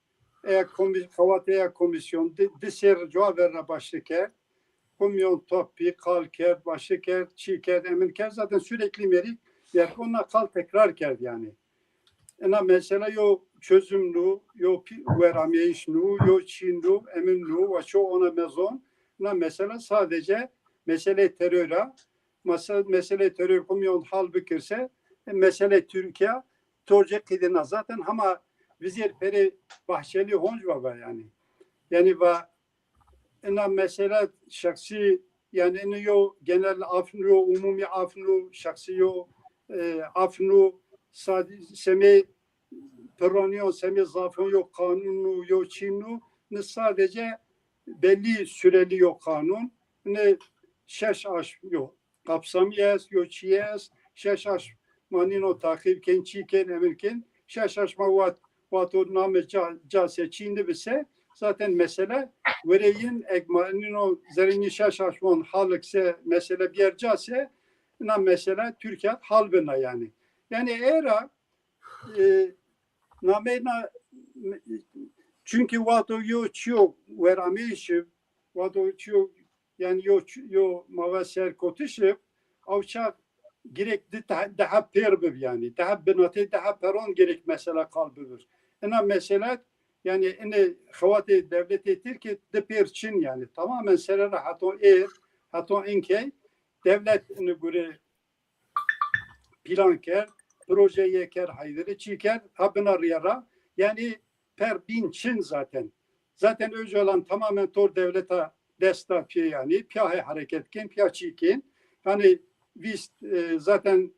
komisyon diser cevap verre başlıker komisyon topi kalker başlıker çiker eminker zaten sürekli merik yer ona kal tekrar kerdi yani ama mesela yo çözümlü yo verameyişnu yo çinlu eminlu ve çoğu ona mezon na mesela sadece mesele teröre mesele terör komisyon hal bükürse mesele Türkiye torcek kidina zaten ama vizir peri Bahçeli honç baba yani va ina mesela şahsi yani ina yo genel afnu umumi afnu şahsi yo afnu semi peroniyon semi zafon yok kanunu yok çinu ne sadece belli süreli yok kanun ne şeş aş yok kapsamiyes yok çiyes şeş aş manino takip kençiken emirken şeş aş Vato name case Çin'de bise zaten mesele vereyin ekmanino zerini şaşaşman halıkse mesele bir case na mesele Türkiye halbına yani. Yani era namena çünkü vato yo çiyo veramişi vato çiyo yani yo mavaser kotişi avça gerek daha perbev yani daha benate daha peron gerek mesela kalbıdır. Ena mesela yani ene xavate devleti Türkiye de perçin yani tamamen serara haton inke devlet ene göre plan ker proje yeker haydere çiker habına riyara yani per bin çin zaten Öcalan tamamen tor devlete desta pie yani piyahe hareketken piyaçiken hani biz zaten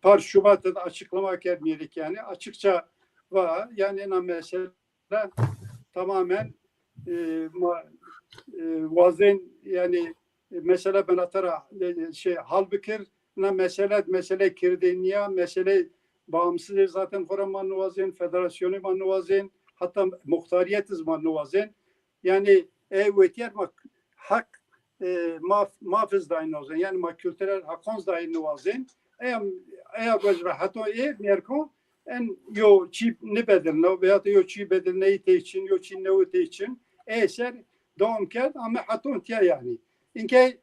par Şubat'ta da açıklamak yermeyelik yani açıkça var yani en mesela tamamen vazen yani mesela ben atara halbuki mesele kirdeniya mesele bağımsız zaten forum vazen federasyonu vazen hatta muhtariyetiz vazen yani evet hak mafız da aynı vazen yani kültürel hakons da aynı vazen eğer böyle hatta merko en yo çip ne bedelne veya da yo çip bedelne için yo çin ne için eser devam ked ama hatta tiya yani inke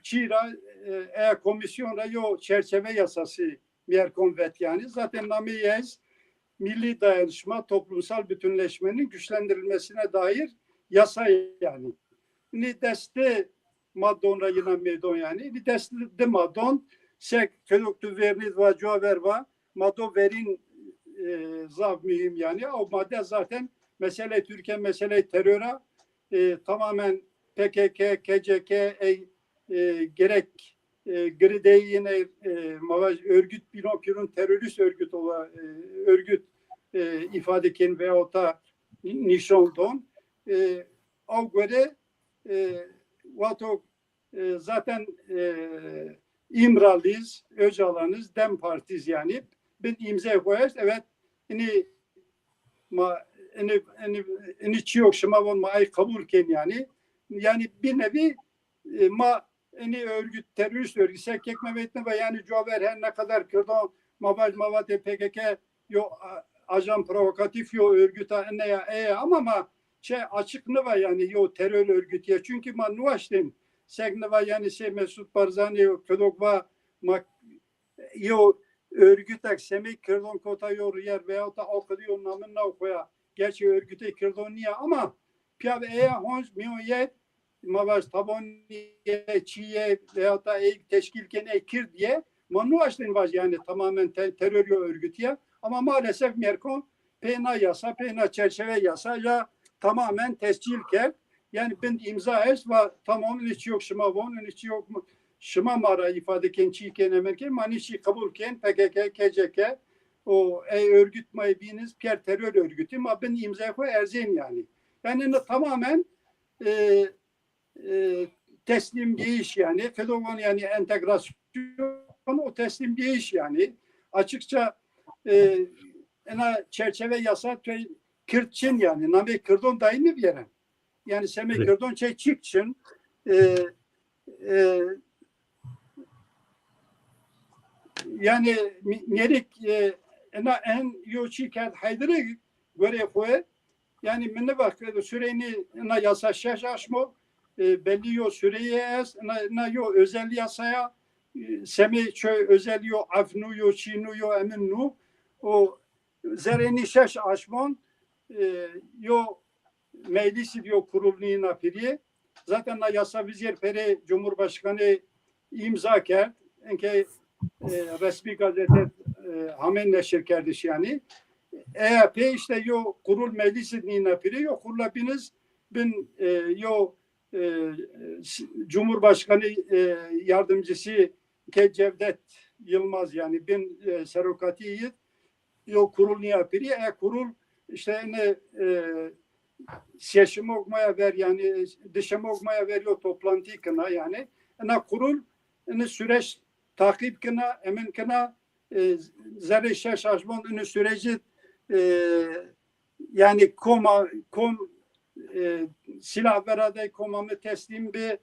çira komisyonda yo çerçeve yasası merkonvet yani zaten namiyez milli dayanışma toplumsal bütünleşmenin güçlendirilmesine dair yasa yani. Ni deste madonra yine medon yani. Ni deste de madon sek ködüktü vernid ve coverva mado verin zav mühim yani. O madde zaten mesele Türkiye mesele teröre tamamen PKK, KCK gerek Gride'yi yine örgüt Pinokyo'nun terörist örgüt olan örgüt ifadeken veyahut da nişondon o göre vato zaten İmralıyız, Öcalan'ız, Dem Partiz yani. Ben imza koyarız. Evet, ini çiyok şıma von ma ay kabulken yani. Yani bir nevi örgüt, terörist örgüt, sekek mevetne ve yani Jover her ne kadar kırdan mavate PKK yo ajan provokatif yo örgüt ne ya ama açık ne var yani yo terör örgüt ya çünkü nuaşten segne var yani Mesut Barzani yo kedokva yo örgüt semik kırdan kota yo yer veya da okuyor namına koya gerçi örgüte kırdan niye ama piyav hons miyoyet mavaz taboniye çiye veya da teşkilken ekir diye manuaşten var yani tamamen terör örgütü ya ama maalesef Merko pena yasa pena çerçeve yasa ya tamamen tescilker yani ben imza es ve tamamen hiç yok şıma von hiç yok şıma mara ifade kençiken emerken manişi kabulken PKK KCK o örgüt maybiniz pier terör örgütü ama ben imza koy erzeyim yani tamamen teslim değiş yani fedogon yani entegrasyon o teslim değiş yani açıkça çerçeve yasa kırtçın yani name kırdon dayı mı bir yere yani seme kırdon çıkçın yani nerik en yoçi kert haydırı göre koy yani minne bak süreni yasa şaşmo belli yo süreye es na yo özel yasaya semi çöy özel yo afnu yo çinu yo eminu o zereni şaş aşmon yo meclisi yo kurulunu napiri zaten na yasa vizir pere Cumhurbaşkanı imza kert enke resmi gazete hamen neşir kerdiş yani EHP işte yo kurul meclisi napiri yo kurulabiniz bin yo Cumhurbaşkanı yardımcısı Cevdet Yılmaz yani bin serokatiyi yo kurul ne yapıyor? Kurul işte ne seçim okumaya ver yani dışım okumaya veriyor toplantı kına yani. Kurul süreç takip kına emin kına zerre şaşman süreci yani silah verade komamı teslim bir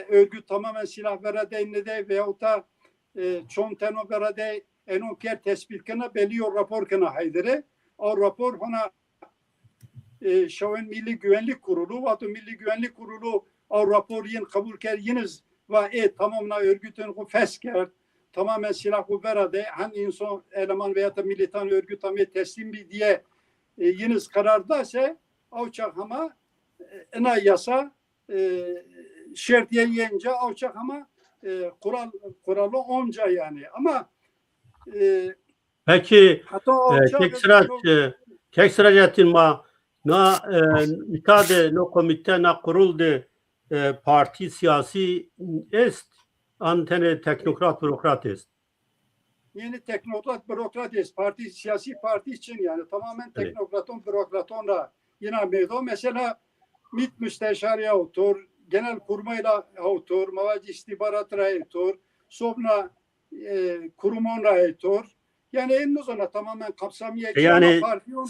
örgüt tamamen silah verade ne de veyahut da çoğun verade enonker tespit kına beliyor rapor kına haydere o rapor ona şovun Milli Güvenlik Kurulu vatı Milli Güvenlik Kurulu o rapor yin kabul ker yiniz ve tamamına örgütün fesker tamamen silah verade han insan eleman veya da militan örgüt tamamı teslim bir diye yiniz karardaysa avçak ama ena yasa şertiye yiyince avçak ama kuralı onca yani ama peki kek sıracetin ma Na itade no komite na kuruldu parti siyasi est antene teknokrat bürokrat est. Yeni teknokrat bürokrat parti siyasi parti için yani tamamen Evet. teknokraton bürokratonla yine mevzu. Mesela MİT müsteşarıya otur, genel kurmayla otur, mavaci istihbaratına otur, sonra kurumonla otur. Yani en uzun tamamen kapsamiyetçi Yani ama parti ona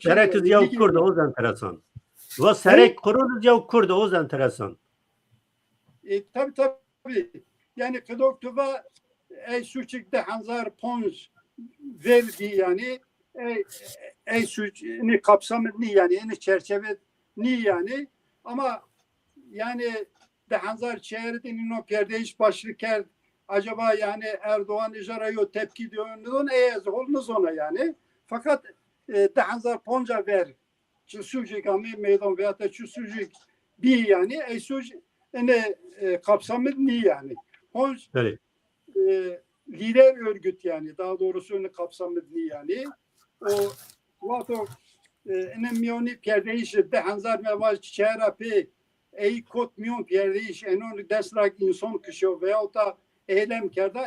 serek ya kurdu o enteresan. Ve serek kuruldu ya kurdu o enteresan. Tabii. Yani kıdoktuva suçik de hanzar pons verdi yani suçni kapsamı ni yani en çerçeve ni yani ama yani de hanzar çeyredin o perdeyiş başlıker acaba yani Erdoğan icraya tepki diyorsun olunuz ona yani fakat de hanzar ponca ver şu suçik ama meydan veya da şu suçik bir yani suç ne kapsamı ni yani ponç Evet. Lider örgüt yani daha doğrusu onu kapsamlı yani o vato enemiyoni perdeyiş de hanzar mevaj çerapi kot miyon perdeyiş enon desrak insan kişi veyahut da eylem kerda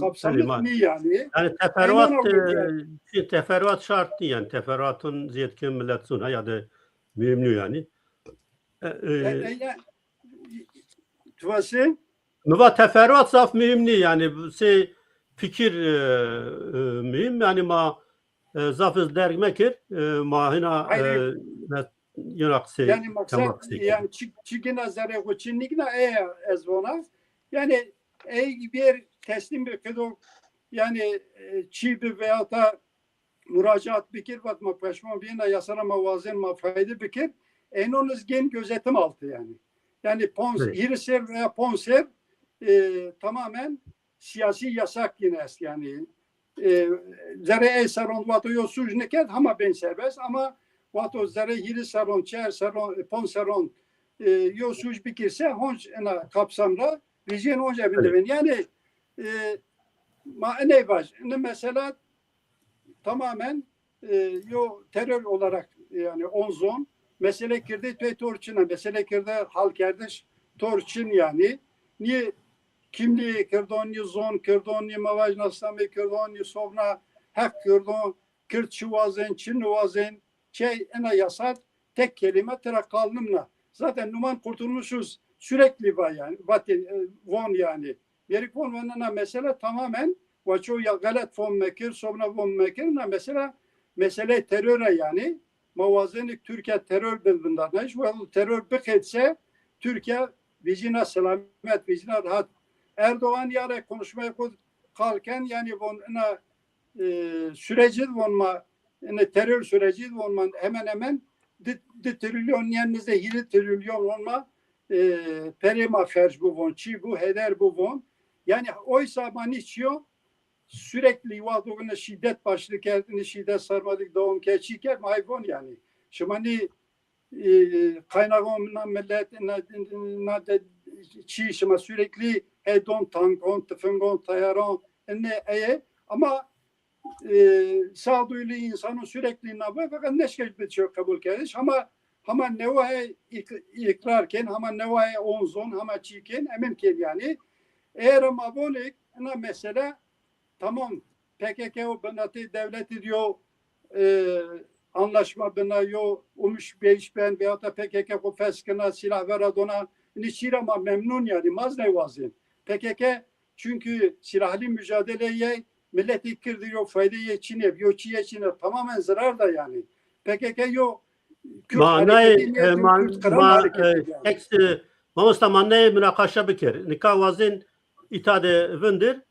kapsamlı yani. Yani teferruat şart değil yani teferruatın ziyetkin millet suna ya da mühimli yani. Tuvası Nova teferruat saf mühimli yani fikir mühim yani zafız dergmekir mahina yani maksat yani çıkına zare koçinlikna ezvona yani bir teslim bir kedo yani çiğbi veya da müracaat bikir vatma peşman bina yasana mavazen mafaydı bikir enonuz gen gözetim altı yani. Yani Hirisev veya Ponsev tamamen siyasi yasak yine yani zere saron vato yo sujneket ama ben serbest ama vato zere hiri saron çer saron ponsaron yo suj bikirse honç ena kapsamda vizyon honca binde yani ne var ne mesela tamamen yo terör olarak yani 10 zon mesele kirde ve torçina mesele kirde halk erdiş torçin yani niye kimliği kirdoni zon kirdoni mavaj naslami kirdoni sovna hak kirdon kirt çuvazen çin nuvazen ena yasat tek kelime terakalnımla zaten numan kurtulmuşuz sürekli var yani von yani yerik von vanana mesele tamamen vaço ya galet von mekir sovna von mekir na mesela mesele teröre yani mavazenik Türkiye terör bildiğinden ve terör bıketse Türkiye vicina selamet vicina rahat Erdoğan yara konuşmaya kalken yani ona süreci vonma terör süreci vonma hemen trilyon yanınızda 20 trilyon vonma perima ferç bu von çi bu heder bu von yani oysa maniçiyor sürekli vadığına şiddet başlık erdini şiddet sarmadık doğum keçiker hayvan yani. Şimdi kaynağımdan millet çi şimdi sürekli hedon tankon tüfengon tayaron ama sağduyulu insanın sürekli nabı fakat neşkeş bir şey kabul edilir ama nevaya ikrarken ama nevaya onzon ama çiken eminken yani eğer ama abonik mesela tamam PKK o benati devleti diyor anlaşma binayo umuş beş ben veya da PKK o feskına silah veradona niçin ama memnun yani mazne vazin PKK çünkü silahlı mücadeleye milleti kirdiyor faydayı içine biyoçiye içine tamamen zarar da yani PKK yok Mamusta manayı münakaşa bikir nikah vazin itade vındır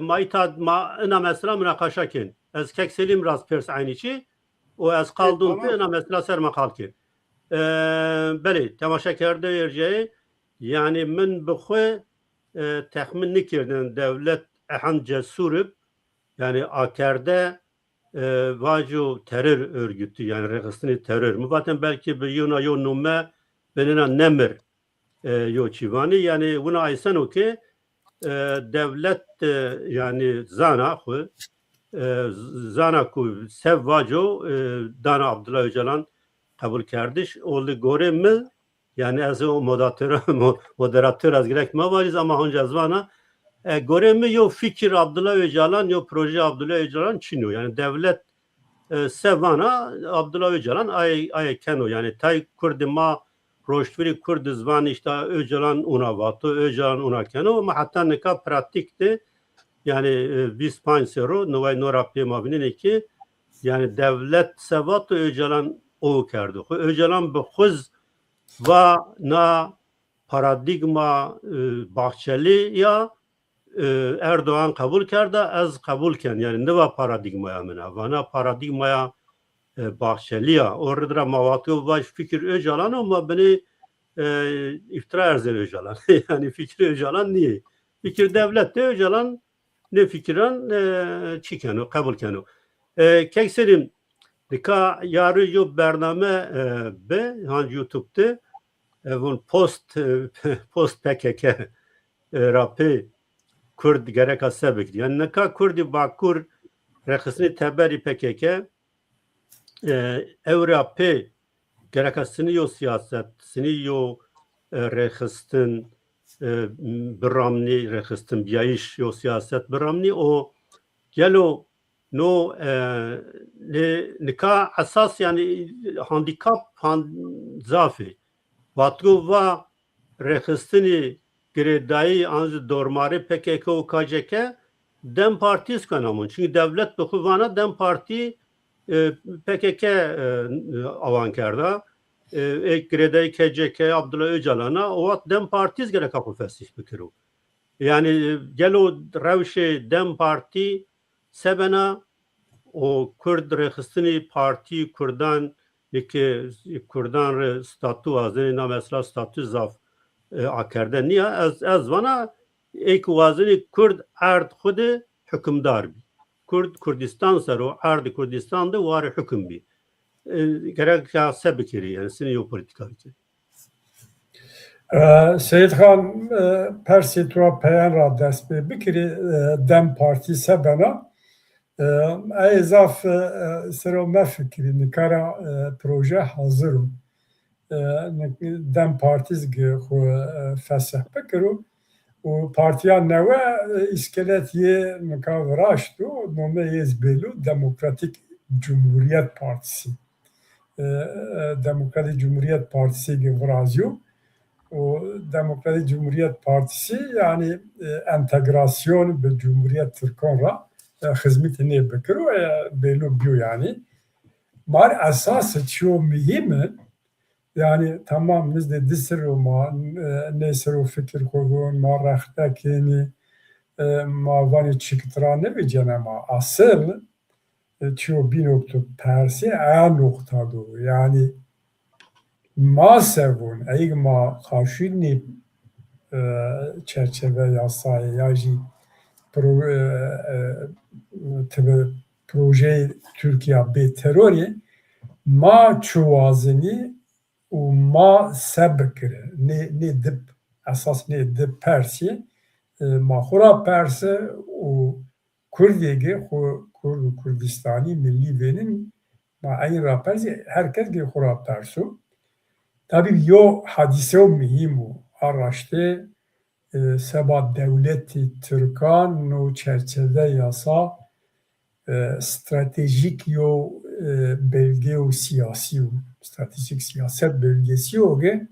ما ایتاد ما انا مثلا مناقشه کن از کک سلیم راز پرس عینی چی و از قالدون پی انا مثلا سر مقال کن بله تماشا کرده ارجعی yani من بخواه تخمین نکردن devlet احن cesurub yani akerde vacu terör örgütü yani Registan terör mubaten belki bir yuna yonume benina nemir yo çivani yani buna aysan o ki devlet yani zana xwe zana ku sev vaco dana Abdullah Öcalan kabul kardiş oldu gore mi yani az o moderatör az gerek mi variz ama hanca zvana gore mi yo fikir Abdullah Öcalan yo proje Abdullah Öcalan çino yani devlet sevana Abdullah Öcalan ay keno yani tay kurdima roştveri kurd zvan işte Öcalan una vato Öcalan una keno ama hatta ne ka pratikte yani 25 sero novay norapye mabinin ki yani devlet sevat Öcalan o kerdi. Öcalan bu xuz ve na paradigma Bahçeli ya Erdoğan kabul kerdi az kabulken yani ne var paradigmaya mena ve na paradigmaya Bahçeli ya orada mavatı baş fikir Öcalan ama beni iftira erzen Öcalan yani fikir Öcalan niye? Fikir devlet de Öcalan ne fikran çikenu kabul kenu. Kekserim dika yarı yo bername be han YouTube'da von post PKK rapi Kurd gerek asabek yani ne ka Kurdi Bakur rekhisni taberi PKK Avrupa gerek asını yo siyaset sini yo rekhistin biramni rekhistin biyayiş yo siyaset biramni o gelo no nika asas yani handikap zafi vatgu va rekhistini gredai anz dormari PKK o KCK dem partis kanamun çünkü devlet dokuvana dem parti PKK avankarda gredai KCK Abdullah Öcalan'a o dem partis gerek akıl fesih bikiru yani gelo revşe dem parti sebena o Kurd rekhistini parti Kurdan ki Kurdan statü azeni mesela statü zaf akerde niye az vana ek vazini Kurd ard xudu hükümdar bi Kurdistan saro ard Kurdistan'da var hüküm bi gerek ya sebekiri yani siniyo politika ki Seyit Khan Persi tua peyan ra dest bikiri dem parti sebena ezaf sero me fikri nikara proje hazırım dem partiz xu fesih bikiru u partiya neve iskeletiye nikavraştu nome yezbelu Demokratik Cumhuriyet Partisi Demokratik Cumhuriyet Partisi givrazyu o Demokratik Cumhuriyet Partisi yani entegrasyon be Cumhuriyet Türkonra hizmetini bikiru belu biyo yani mar esası çiyo mühim yani tamam biz de disiru ma nesiru fikir koyun ma rahtekini ma vani çıktıra ne bicen ama asıl çiyo bir nokta persi a noktadu yani ma sevun ey ma karşını çerçeve yasayı yaji proje Türkiye be terörü ma çuvazini u ma sebkire ne dip esas ne dip persi ma xura persi u Kurdiyege Kurdistani milli venin ma aynı rapersi herkes ge xura persu tabi yo hadise o mühimu araştı sebat devleti Türkan no çerçeve yasa stratejik yo belge o siyasi o stratejik siyaset bölgesi o ge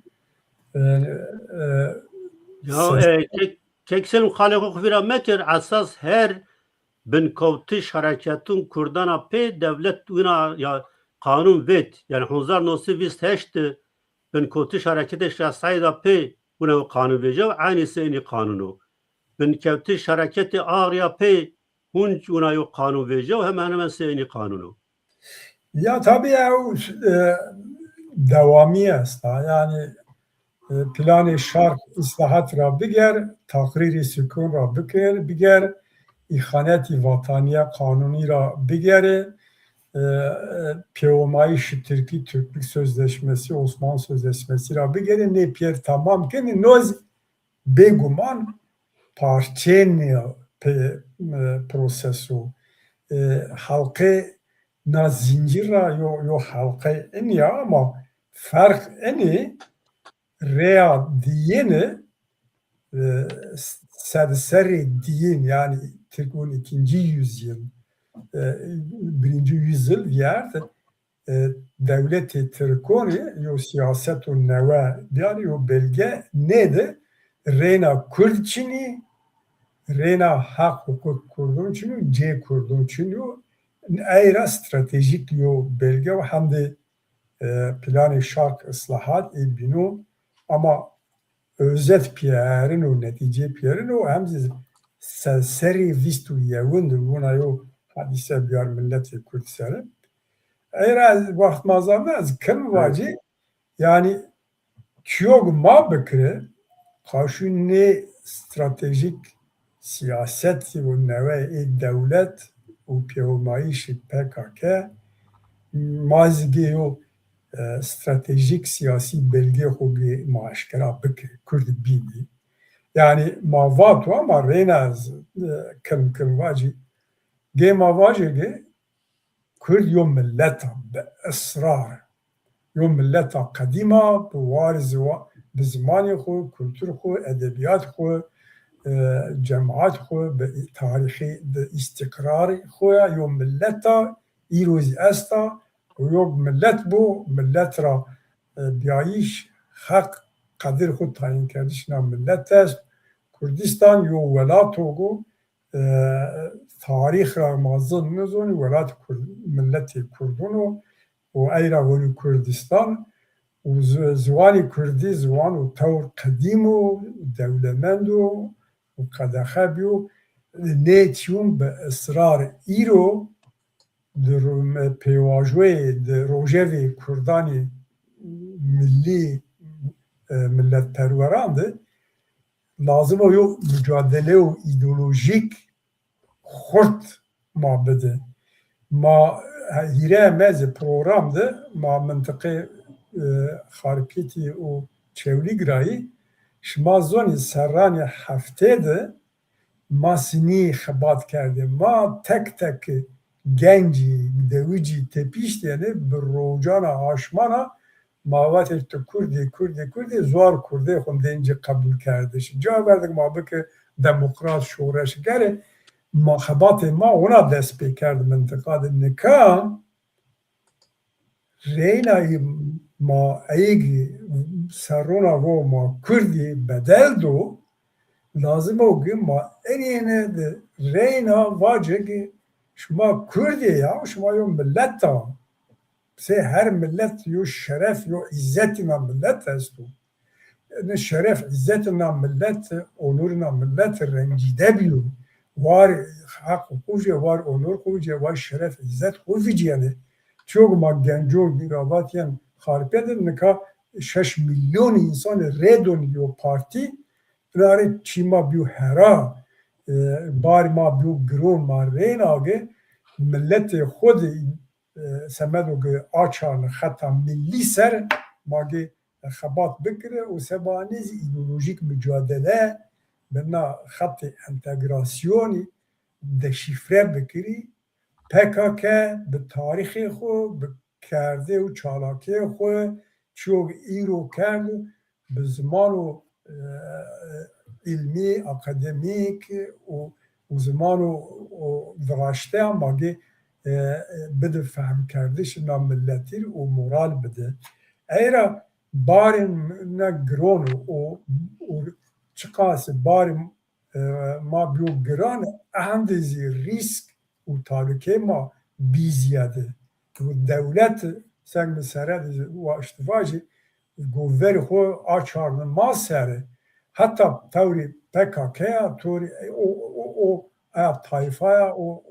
kekselin khaliqo khvira mekir asas her bin kovtiş harekatun Kurdana pe devlet una ya kanun vet yani 1928 bin kovtiş hareketi şahsayda pe buna kanun vejo aynı seni kanunu bin kovtiş hareketi ağrıya pe hunç una yo kanun vejo hemen seni kanunu ya tabii ya devamı است yani planı şark islahat ra biger takriri sükun ra biger ihaneti vataniye kanuni ra bigeri Peymayış Türkiye Türklük Sözleşmesi Osmanlı Sözleşmesi ra bigeri ne pier tamam ki noz beguman parçeni prosesu halkı na zincir ra yo halkı en ya ama fark eni rea diyeni serseri din yani Türk'ün 2. yüzyıl birinci yüzyıl yerde devleti Türk'ün yo siyaset o neve yani yo belge neydi? Reyna Kürtçini Rena hak hukuk kurduğun için C kurduğun için eğer stratejik yo belge ve hem de planı şark ıslahat binu ama özet piyerin o netice piyerin o hem de seri vistu yevundur buna yo hadise biyar milleti Kürtleri. Eğer vakit mazarda az kim vacı yani kiyog ma bekre karşı ne stratejik siyaset ve neve devlet u piyonayişi PKK mazgi o stratejik siyasi belge hobi maaşkara bike Kürt bini. Yani mavatu ama renaz kim vacı ge mavacı ge Kürt yo milleta be ısrar yo milleta kadima bu variz ve bizmani xo, kültür xo, edebiyat xo cemaat xo به تاریخی استقرار خویا یو ملتا ایروز استا و یو ملت بو ملت را بیایش حق قدر خود تعیین کردش نام ملت است کردستان یو ولات گو تاریخ را مازن نزون ولات ملت کردون و ایرا ولی کردستان و زوانی کردی زوان و طور قدیم و دولمند و وقد خبيو نيتيوم بإصرار إيرو در پیواجوی در روژوی کردانی milli millet perverandı lazım o yok mücadele o ideolojik kurt mabede ma hire meze programdı ma mıntıkı harpiyeti o çevli grayı شما زونی سرانی هفته ده ما سنی خبات کرده ما تک تک گنجی دویجی تپیشت یعنی بروجان آشمانا ماوات تو کردی زوار کرده خونده اینجا قبول کرده جا بردک ما بکه دموکرات شورش گره ما خبات ما اونا دست پی کرد منطقه ده نکام ریلای ما ایگی سرونا و ما کردی بدل دو لازم o gün ma en yeni de reyna vacı ki şuma Kürdi ya şuma yo millet ta se her millet yo şeref yo izzetina millet estu ne şeref izzetina millet onurina millet rencide biyo var hak hukuce var onur hukuce var şeref izzet hukuce yani çok ma genco giravatiyen harpedin nika 6 milyon insan redon yo parti rare çima biyo hera bar ma biyo gron ma renage millet xod semedo ge açan hatta milli ser mage xabat bikre o sebaniz ideolojik mücadele bena hattı entegrasyoni deşifre bikri PKK به تاریخ خود به کرده و چالاکی خود چوب ایرو کرد به زمان و علمی اکادمیک و زمان و ورشته هم باگه بده فهم کردش نام ملتی و مورال بده ایرا بارن نگرون و چقاس بارن ما بیو گران اهندزی ریسک و تالوکه ما بیزیاده و دولت سنگ مسره و اشتفاجی گوور خو آچارن ما سره حتی توری PKK توری o tayfa o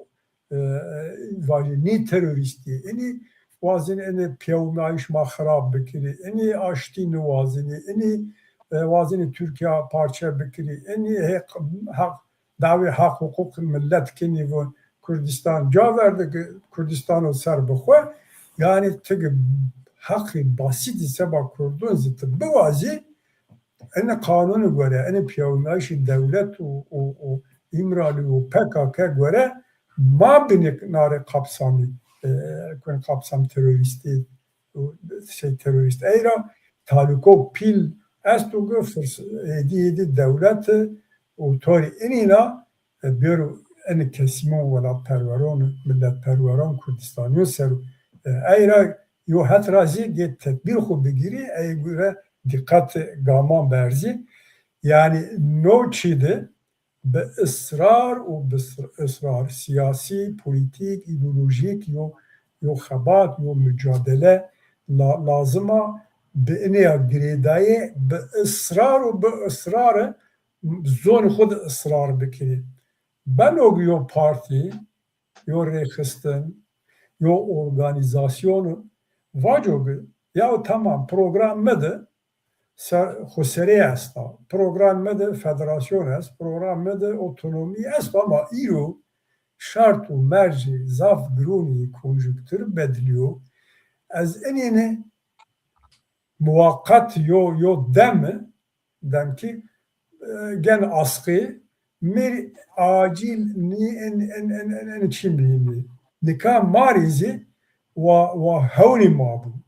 vali teröristi eni vazin eni piyavmayış mahrab bikiri eni aşti nuvazini eni vazini Türkiye parça bikiri eni hak davi hak hukuk millet kini ve Kürdistan caverdi Kürdistan'ı ser bixwe yani tigi hakkı basit ise bak kurdun zıttı bu vazi ene kanunu göre ene piyavmayışı devlet o İmralı o PKK göre ما binik nare kapsamı kapsam teröristi terörist eyra taluko pil estu göfers ediydi devlet otori enina bir en kesimo vela perveron millet perveron Kürdistan'ı seru eyra yo hat razi get tedbir xo bigiri ey göre dikkat gaman berzi yani no çide بإصرار وبإصرار سياسي بوليتيك إيديولوجيك يو خبات يو مجادلة لازمة بإنها قريداية بإصرار وبإصرار زون خود إصرار بكري بنوغ يو بارتي يو ريخستن يو أورغانيزاسيون واجوغ يو تمام program مده خسری است program مده فدراسیون است program مده otonomi است ama ایرو şart و merci zaf gruni konjüktür bedliyor az enine muvakkat yo dem ki gen askı mir acil ni en çimliğini nikah marizi ve havni mabu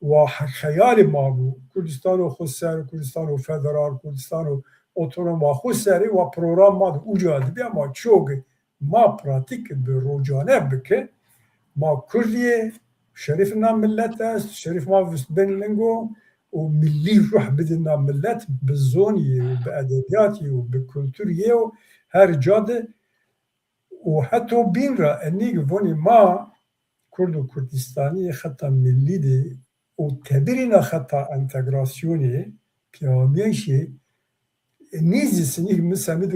وخيال مابو كردستان خسر كردستان فدرال كردستان اوتونوم خسری و پروگرام ما وجود بیا ما چوگ ما پراتیک به روزانه بکه ما کردیه شریف نام ملت است شریف ما بن لنگو و ملی روح بدنا ملت بالزونی و بادبیاتی و بکلتوریه و هر جاده و حتی بین را انی گونی ما کرد و کردستانی خطا ملی دی o tebirine hatta entegrasyonu piyameşi nizisini mesela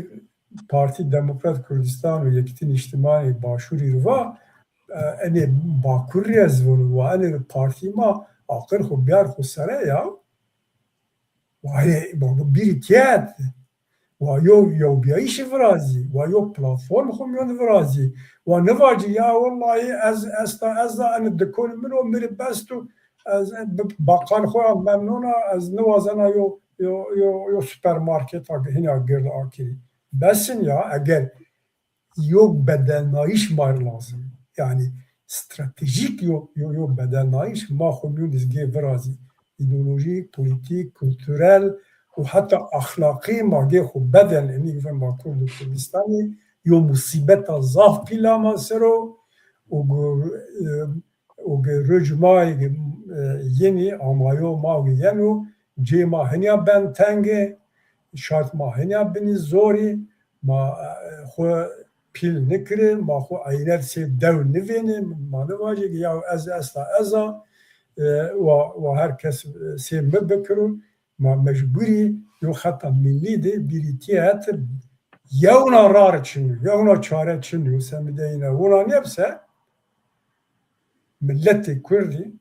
Parti Demokrat Kürdistan ve Yekitin İçtimai Başuri va ene Bakur yazvonu ve ene parti ma akır xo biyar xo sere ya ve bir tiyat ve yo biyayiş vrazı ve yo platform xo yon vrazı ve ne vacı ya vallahi az da ene dekon min o miri bestu از باقال خواهم ممنونه از نوازنا یو سوپرمارکت هینا گرد آکی بسن ya eğer yok bedenayış var lazım yani stratejik yok bedenayış mahkumyun dizge verazi ideolojik, politik, kültürel ve hatta ahlaki mage xo beden eni ve makur Kürdistan'ı yo musibet zaf pilama sero o rücmay yeni amayo mavi yenu cema henya ben tenge şart ma henya beni zori ma xo pil nikri ma xo aynet se dev niveni ma ne vaje ya az eza ve herkes se mebekru ma mecburi yo hatta milli de biritiyat yavna rar için yavna çare için sen de yine ona ne yapsa milleti Kürdi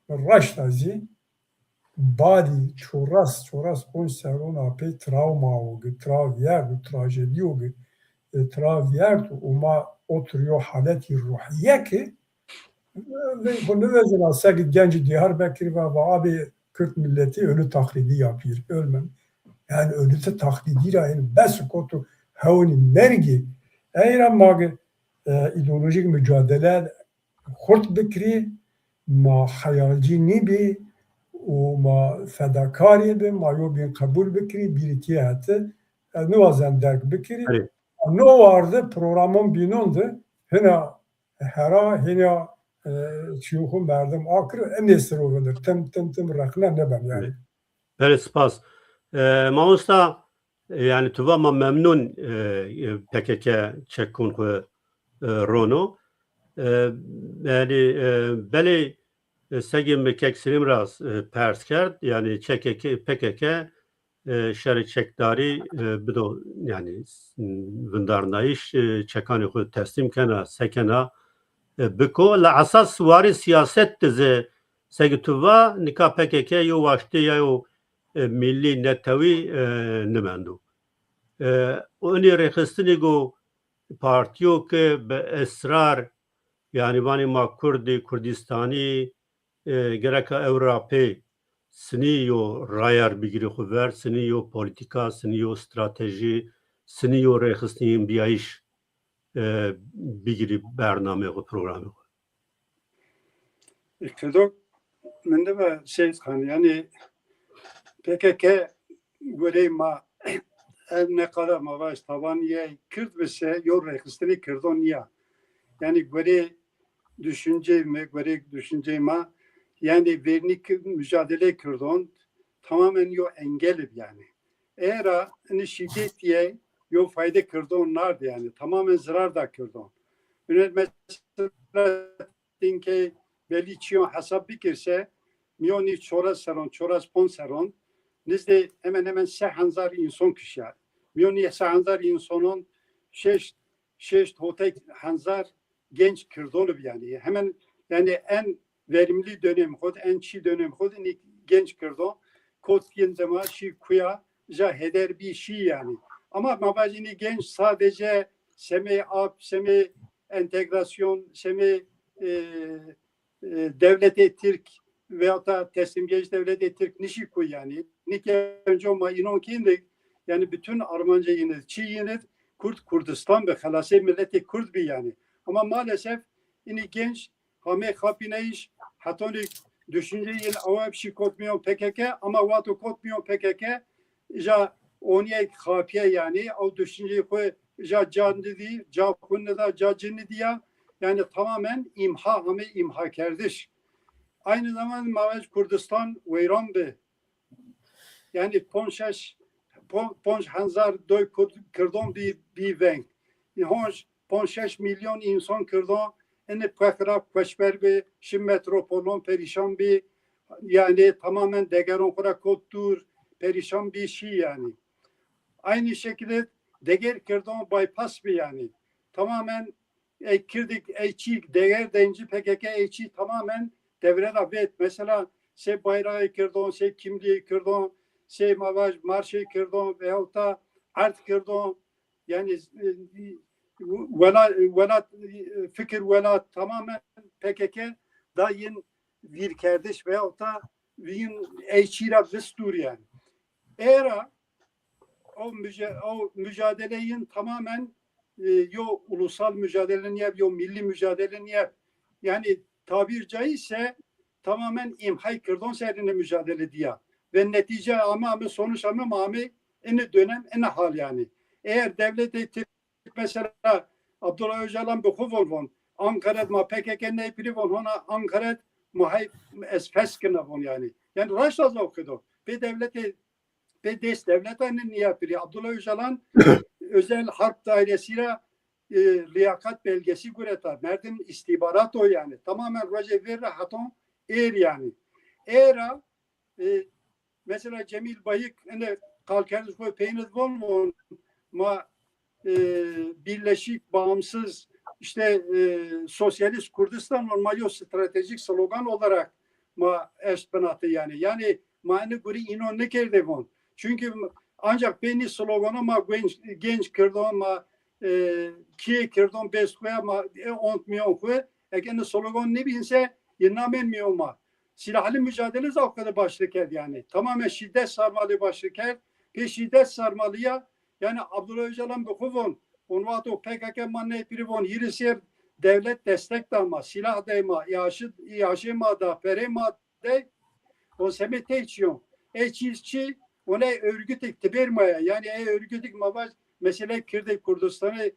raştazi badi çoras konserona pe travma o traviyer trajedi o traviyer uma oturuyor haleti ruhiye ki ve bunu vezina sagi genci Diyarbakır ve abi Kürt milleti ölü taklidi yapıyor ölmem yani ölü taklidi yani bes kotu havni mergi eğer magi ideolojik mücadele خورد بکری ما خیالجی نیبی و ما فداکاری بی ما یو بین قبول بکری بیریتی هاته نوازن درک بکری نو vardı programın binondu hena hera hena çiyuhum verdim akır enesir olur tem rakına ne ben yani. Evet spas. Mamusta yani tuva ma memnun PKK çekun Rono yani beli segim keksirim raz pers kerd yani PKK şer çekdari bido yani vindarnayış çekanı xu teslim kena sekena biko la asas vari siyaset dize segituva nika PKK yo vaşti ya yo milli netavi nimendu oni rekhistini go partiyo ke be esrar yani vani ma Kurdi Kurdistani gereka Avrupa'yı siniyo rayar bigiri xuver siniyo politika siniyo strateji siniyo rekhistiyim biyayiş بگیری برنامه و پروگرام خود. اقتدار من de ve şey kan yani PKK göre ma ev ne kadar mavaş taban ye Kürt bise yol rekistini Kürdan ya yani göre düşünce mi göre düşünce ma yani vernik mücadele Kürdan tamamen yo engelip yani eğer hani şiddet diye yo fayda Kürdanlardı yani tamamen zarar da Kürdan. Mesela dinke belli çiyon hesap bikirse miyoni çoras pon seron nizde hemen 8,000 insan kişiler. Miyoni 8,000 insanın şeş totek hanzar genç Kürdanı yani. Hemen yani en verimli dönem kod, en çi dönem kod genç Kürdan. Kod yenzema şi kuya ja heder bir şey yani. Ama mabajini genç sadece semi entegrasyon, devlete Türk veyahut da teslimgeç devlete Türk nişi koy yani. Nike önce ama inon kindik yani bütün Armanca yine Çi yine Kurdistan ve halase milleti Kurd bir yani. Ama maalesef ini genç hame kapinayış hatoni düşünce yine avab şi kotmuyor PKK ama vato kotmuyor PKK ja oniye kapiye yani o düşünceyi koy ja can dedi, ja kunne da ja cinni diye yani tamamen imha kardeş. Aynı zamanda Mavaş Kurdistan ve İran be. Yani ponş hanzar doy Kürdan bir venk. Honş ponşeş milyon insan Kürdan ene pekra kweşber be şim metropolon perişan bir yani tamamen degeron kura kottur perişan bir şey yani. Aynı şekilde deger Kürdan bypass bir yani. Tamamen kirdik eçi değer denci PKK eçi tamamen devre davet. Mesela bayrağı Kürdan, kimliği Kürdan, mavaş marşı Kürdan veyahut da art Kürdan yani velat fikir velat tamamen PKK da yin bir kardeş veyahut da yin eçira vestur yani. Eğer o mücadeleyin tamamen yo ulusal mücadelenin yap, yo milli mücadelenin yap. Yani tabir caizse tamamen imhay Kürdan seyrine mücadele diye. Ve netice ama sonuç ama ene dönem ene hal yani. Eğer devlete mesela Abdullah Öcalan bu kuvvet Ankara'da ma PKK'nın epiri ona Ankara'da muhay esfeskine von yani. Yani raşla okudu. Ve devlete ve devletinin niye yapıyor? Abdullah Öcalan özel harp dairesiyle liyakat belgesi üreten. Merdim istihbarat o yani. Tamamen Recep Haton yani. Eğer mesela Cemil Bayık kalkarız koy peynir olmuyor ama birleşik, bağımsız sosyalist Kurdistan olmalı stratejik slogan olarak ma espenatı yani. Yani mani guri inon ne kerde bon. Çünkü ancak beni sloganı ma genç Kürdan ma ki Kürdan beskoya ma 10 milyon koy. Eğer slogan ne bilse yinamen mi olma. Silahlı mücadele zavkada başlık yani. Tamamen şiddet sarmalı başlık ve şiddet sarmalıya yani Abdullah Öcalan bu kuvvet onvato PKK manne pirivon yirisiyer devlet destek dalma, silah değma, yaşıma da perema de o semete içiyor. Çizçi ona örgüt iktibermaya yani örgüt mavaş mesela Kirde Kurdistan'ı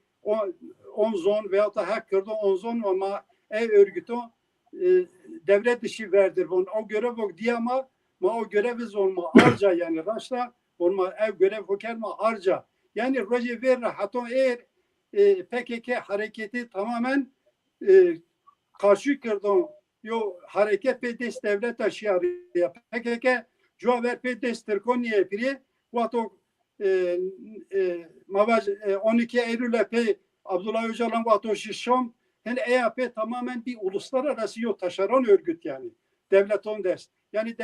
10 zon veyahut da hak Kürdan 10 zon ama örgütü devlet dışı verdir. O görev o diye ama o göreviz olma arca yani raşla olma görev hokerma arca. Yani Recep Haton eğer PKK hareketi tamamen karşı Kürdan yo hareket pedes devlet taşıyor. PKK Cuaver pedes Türkoniye piri vato mavaj 12 Eylül'e pe Abdullah Öcalan vato şişom yani EAP tamamen bir uluslararası yo taşeron örgüt yani. Devleton dest. Yani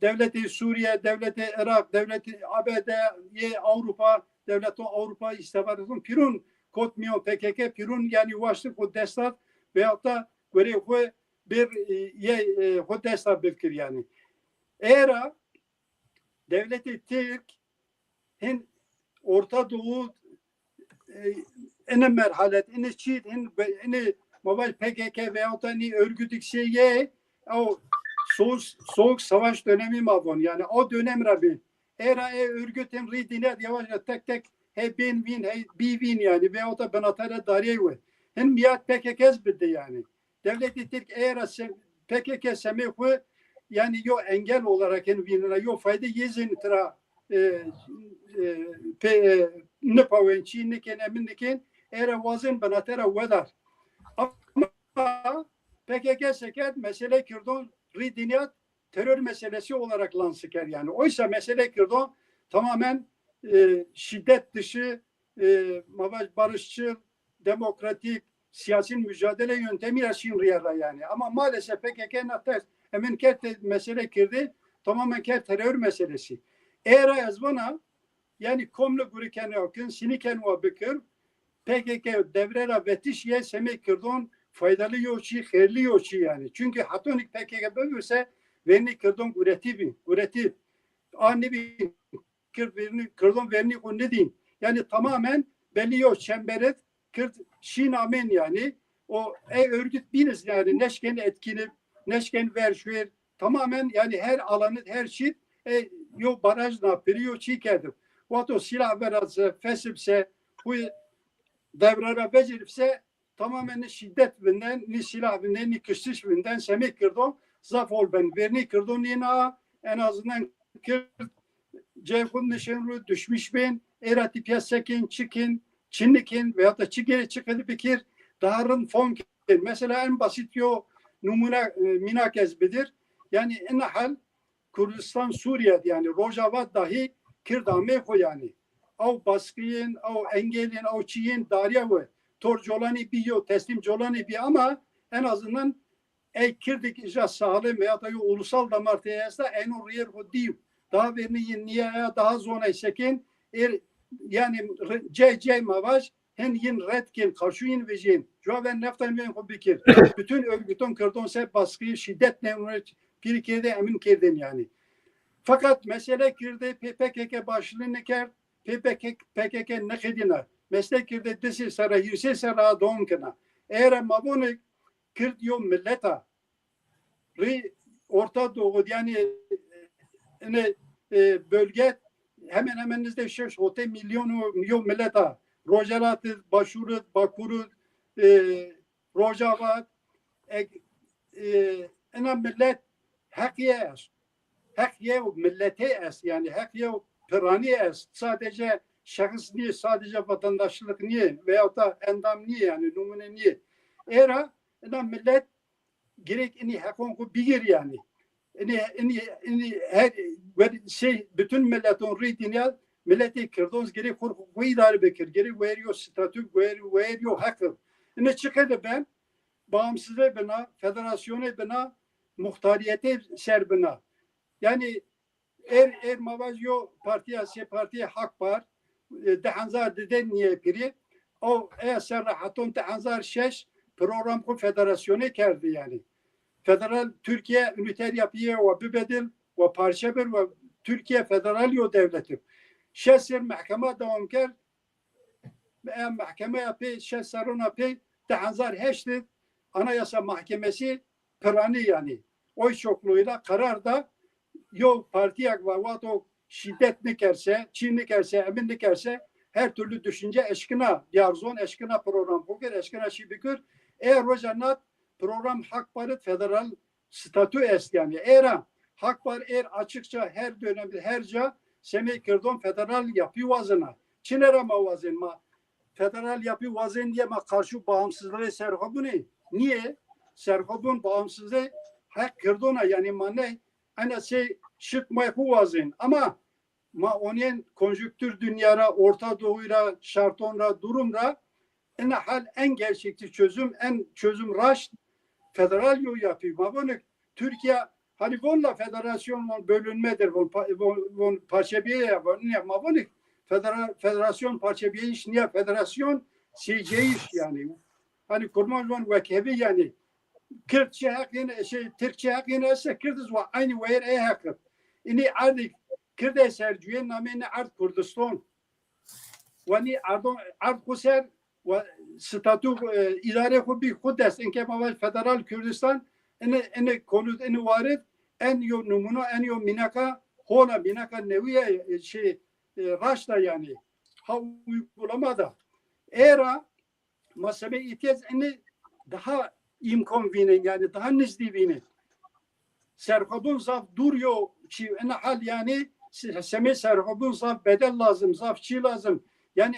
devleti Suriye, devleti Irak, devleti ABD, Avrupa, devleton Avrupa istihbaratın pirun kotmuyor PKK pirun yani ulaştık o destat veyahut da göre bir o destat bilkir yani. Eğer devleti Türk Orta Doğu en merhalet, en çiğ, en mobile PKK veyahut da en örgütük şeye o soğuk savaş dönemi mavon yani o dönem rabin. Era örgütün ridine yavaş tek tek he bin bin he bivin yani veyahut da benatara dariye hem miyat PKK bitti yani. Devleti Türk era PKK semihü yani yo engel olarak en vinine yo fayda yezin tra ne pavençi ne ken emin ne ken era vazın benatara vedar. Ama PKK şeker mesele Kürdün ridiniyat terör meselesi olarak lansiker yani. Oysa mesele Kürdün tamamen şiddet dışı, barışçı, demokratik, siyasi mücadele yöntemiyle şinriyarlar yani. Ama maalesef PKK'nın ters emin kerte mesele kirdi tamamen terör meselesi. Eğer azbana yani komlu guriken yakın siniken o bikir PKK devrera vetişye semek Kürdün faydalı yoçi, hayırlı yoçi yani. Çünkü hatonik PKK bölürse verini Kürdün üretip anne bir Kürdün verini o ne diyeyim? Yani tamamen belli yok çemberet Kürt Şin amen yani. O örgüt biniz yani neşken etkili, neşken verşver tamamen yani her alanı her şey yo baraj ne yapıyor çiğkedim. Vato silah verazı fesipse bu devrara beceripse tamamen şiddet binden, ni silah binden, ni kışış binden semik kırdon, zaf ol ben. Verni kırdon yine en azından Kürt cevkun nişanlı düşmüş ben, erati piyasakin, çıkın, çinlikin veyahut da çıkeri çıkılı fikir, daharın fonkin. Mesela en basit yo numune minakez bilir. Yani en hal Kürdistan Suriye yani Rojava dahi Kirdame ko yani. Av baskıyın, av engelin, av çiğin darya ve torcolani biyo, teslim colani bi ama en azından kirdik icra sağlı veya da ulusal damar teyasta en oraya hodiyim. Daha verini niye daha zona şekin yani C mavaş hen yin redkin karşıyın vejin. Joven neftan ben ko bikir. Bütün örgütün Kürdon se baskıyı şiddetle bir kere de emin kirden yani. Fakat mesele kirde PKK başlığını ker PKK ne kadına mesele kirde desi sara yüse sara donkana eğer mabunik Kürt yo milleta Orta Doğu yani bölge hemen hemenizde 6 milyon milleta Rojalatı, Başuru, Bakuru, Rojava ena millet hakiye hakiye millete es yani hakiye pirani es sadece şahıs niye sadece vatandaşlık niye veyahut da endam niye yani numune niye era ena millet gerek ini hakkı bilir yani ini her şey bütün milletin ritini milleti Kürdons gerek korku idare bekir gerek veriyor statü veriyor hakkı ne çıkadı ben bağımsızlığı bina federasyonu bina muhtariyeti ser bina yani mavazyo partiye hak var dehanzar deden niye piri o serrahatun dehanzar şeş program ku federasyonu kerdi yani federal Türkiye üniter yapıya ve bübedil ve parça bir ve Türkiye federal yo devleti şesir mahkeme devam ker mahkeme yapı şesarun yapı dehanzar heşti anayasa mahkemesi pirani yani oy çokluğuyla kararda yo partiye vato şiddet ne kerse, Çin ne kerse, emin ne kerse her türlü düşünce eşkına yarzon, eşkına program bugün, eşkına şibikür. Eğer rojanat program hak barı federal statü est yani. Eğer hak var açıkça her dönemde herca Semih Kürdon federal yapı vazına. Çin'e ma vazın ma federal yapı vazın diye ma karşı bağımsızlığı serhobunu. Niye? Serhobun bağımsızlığı hak Kürdon'a yani manne ana şey çıkmaya kuvazın ama onun konjüktür dünyara, Orta Doğu'yla, şartonla, durumla en gerçekçi çözüm, en çözüm raşt federal yol yapıyor. Bunu Türkiye hani bununla federasyon bölünmedir. Bunu parçabiye yapıyor. Bunu federasyon parçabiye iş niye? Federasyon CC iş yani. Hani kurman vekebi yani. Kürtçe hakkında Türkçe hakkında ise Kürtüz ve aynı veyr hakkı. İni artık Kürt'e sercüye namene art Kurdistan. Ve ni ard kuser و ستاتو اداره خود بی خود است اینکه ما فدرال کردستان ان کنود ان وارد ان یو نمونه ان یو میناکا هولا میناکا نویه şey راشتا yani ha uygulamada era maseme ihtiyaç en daha imkan vinin yani daha nizdi vinin serhabun zaf duruyor ki en hal yani seme serhabun zaf bedel lazım zafçı lazım yani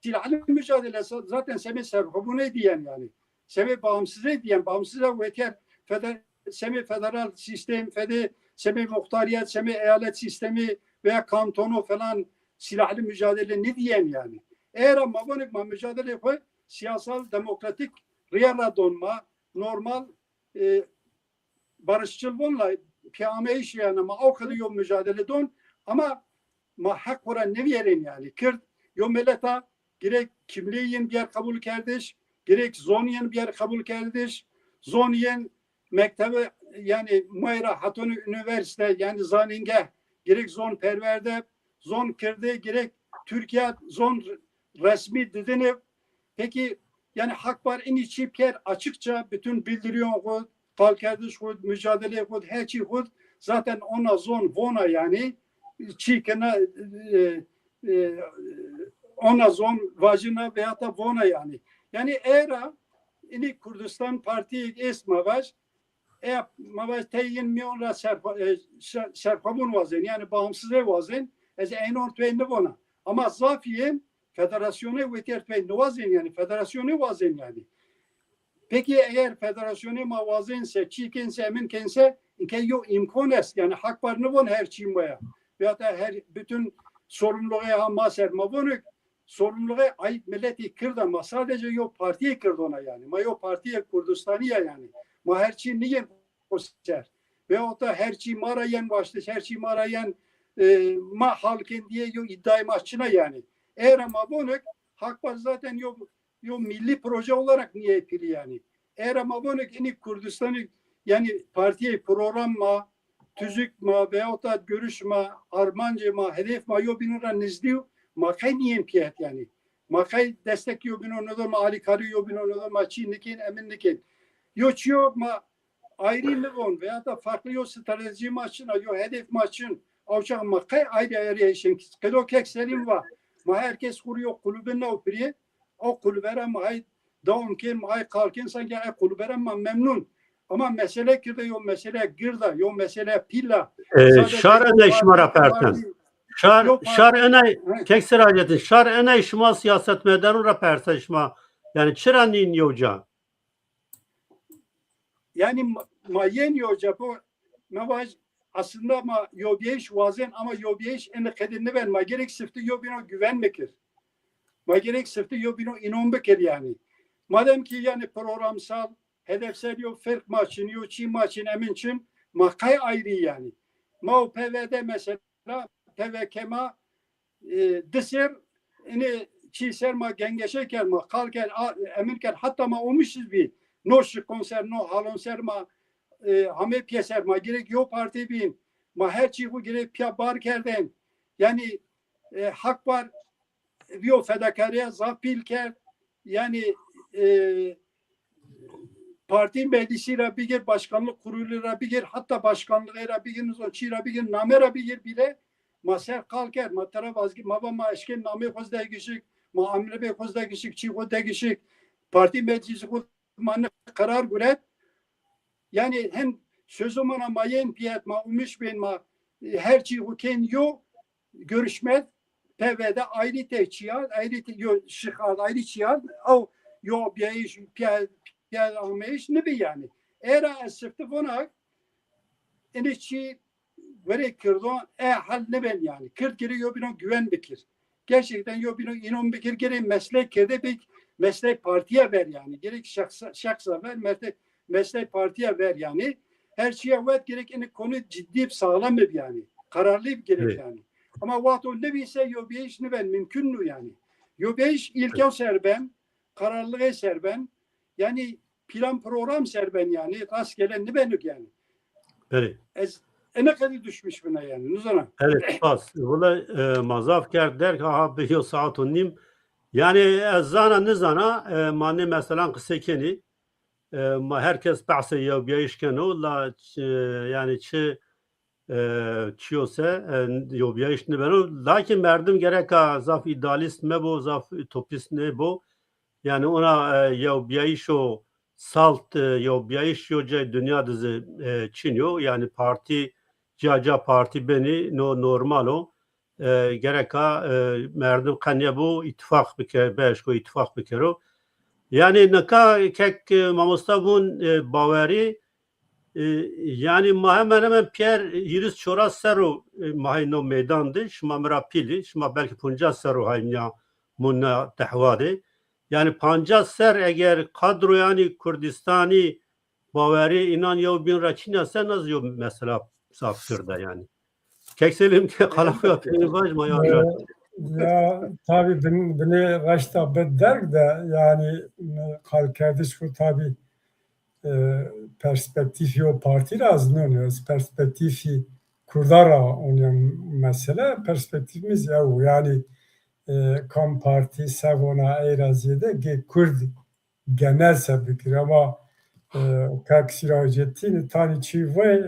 silahlı mücadele zaten seme serhabun ediyen yani seme bağımsız ediyen bağımsız ve seme federal sistem seme muhtariyet seme eyalet sistemi veya kantonu falan silahlı mücadele ne diyen yani eğer ama bu mücadele koy siyasal demokratik riyala donma normal barışçıl bunla piyame iş yani ama o kadar yok mücadele don ama ma hak oran ne verin yani Kürt yo millete gerek kimliğin bir yer kabul kardeş gerek zoniyen bir yer kabul kardeş zoniyen mektebe yani Mayra Hatun Üniversite yani zaningeh gerek zon perverde zon kirde gerek Türkiye zon resmi dediğini peki yani hak var en içi yer açıkça bütün bildiriyor o kalkerdiş kod mücadele kod her şey kod zaten ona zon vona yani çikene ona zon vajina veya da vona yani era ini Kurdistan Parti esmavaş mavaş teyin miyonla serpabun vazen yani bağımsız vazen ez eynor tüyne vona ama zafiyen federasyonu ve tertüyne vazen yani federasyonu vazen yani peki eğer federasyonu mavazense çikense eminkense inke yok imkan est yani hak var ne von her çiğim veya veya da her bütün sorumluluğu ama sermabonuk sorumluluğu ait milleti Kürt ama sadece yok partiye Kürt ona yani ma yok partiye Kurdistaniye yani ma her çiğ niye poster veya da her çiğ marayan başta her çiğ marayan ma halkın diye yok iddiayı maçına yani eğer ama bonuk hak var zaten yok milli proje olarak niye yapılır yani eğer ama bunu yeni Kürdistan'ı yani partiye program mı tüzük mü veyahut da görüş mü armancı mı hedef mı yok binura nizdiyor makay niye yapıyor yani makay destek yok binura mı alikari yok binura mı Çinlikin eminlikin yok ma ayrı nivon veyahut da farklı yok strateji maçına yok hedef maçın avcak makay ayrı yaşın kilo kekserim var ma herkes kuruyor kulübünle operiye o kulübere may davamken may kalken sanki kulübere memnun ama mesele kirde yok mesele girda yok mesele pilla şar ene şmara perten şar ene keksir ayetin şar ene şma siyaset medanı ra perten şma yani çıranin yoca yani mayen yoca bu mevaz aslında ma yobiyeş vazen ama yobiyeş en kadını ben ma gerek sıftı yobino güvenmekir ma gerek sıftı yobino inon bekir yani madem ki yani programsal hedefsel yok fark maçın yok çi maçın emin için ma kay ayrı yani ma o PVD mesela PVK'ma dışır ini çi serma gengeşeker ma kalker eminker hatta ma olmuşuz bir noş konser no halon serma hame piyeser ma gerek yok parti bin ma her şey bu gerek piya bar kerden yani hak var yok fedakariye zapil ker yani parti meclisiyle bir gir başkanlık kuruluyla bir gir hatta başkanlığıyla bir gir zonçıyla bir gir namera bir gir bile maser kalker matara vazgi ma eşken name kozda gişik ma amre be kozda gişik çi kozda gişik parti meclisi kod manne karar güret yani hem sözümüne mayen piyat ma umuş ben ma her şey huken yo görüşme PV'de ayrı teçhiyat ayrı şıkar ayrı çiyat o yo bir piyat almayış ne bir yani eğer sıftı buna enişçi vere kırdo hal ne ben yani Kürt geri yo bino güven bekir gerçekten yo bino inon bekir geri meslek kerde bir meslek partiye ver yani gerek şahsa ver meslek partiye ver yani her şeye ver gerek en konu ciddi sağlam bir yani kararlı bir gerek yani ama vato ne bilse yo bir iş ne ben mümkün mü yani yo bir iş ilkel serben kararlı serben yani plan program serben yani rastgele ne benük yani evet ne kadar düşmüş buna yani nuzana evet pas valla mazaf kerd der ki ha bir saat onim Yani zana nizana mani mesela kısekeni herkes bahse ya biyişkenu la yani çiyorsa ya biyiş ne benu lakin merdim gerek zaf idealist me bu zaf ütopist ne bu yani ona ya biyiş o salt ya biyiş yo dünya dizi Çinyo yani parti caca parti beni no normal o gerek merdim kanya bu ittifak bike beş ko ittifak bikero yani neka kek mamosta bun baveri yani hemen hemen Pierre Yiris çora seru mahino meydandı. Şuma mirapili, şuma belki punca seru haynya munna tehvade. Yani panca ser eğer kadro yani Kurdistani baveri inan yav bin raçina sen az yav mesela safkırda yani. Kekselim ki kalak yapayım baş mayarlar. Ya tabii beni başta bederk de yani kardeş bu tabii perspektifi o parti razınıyoruz. Perspektifi Kurdara onun mesele perspektifimiz ya o yani kam parti sevona Eyraziye'de Kurd genel sebekir ama kak siracettin tani çi ve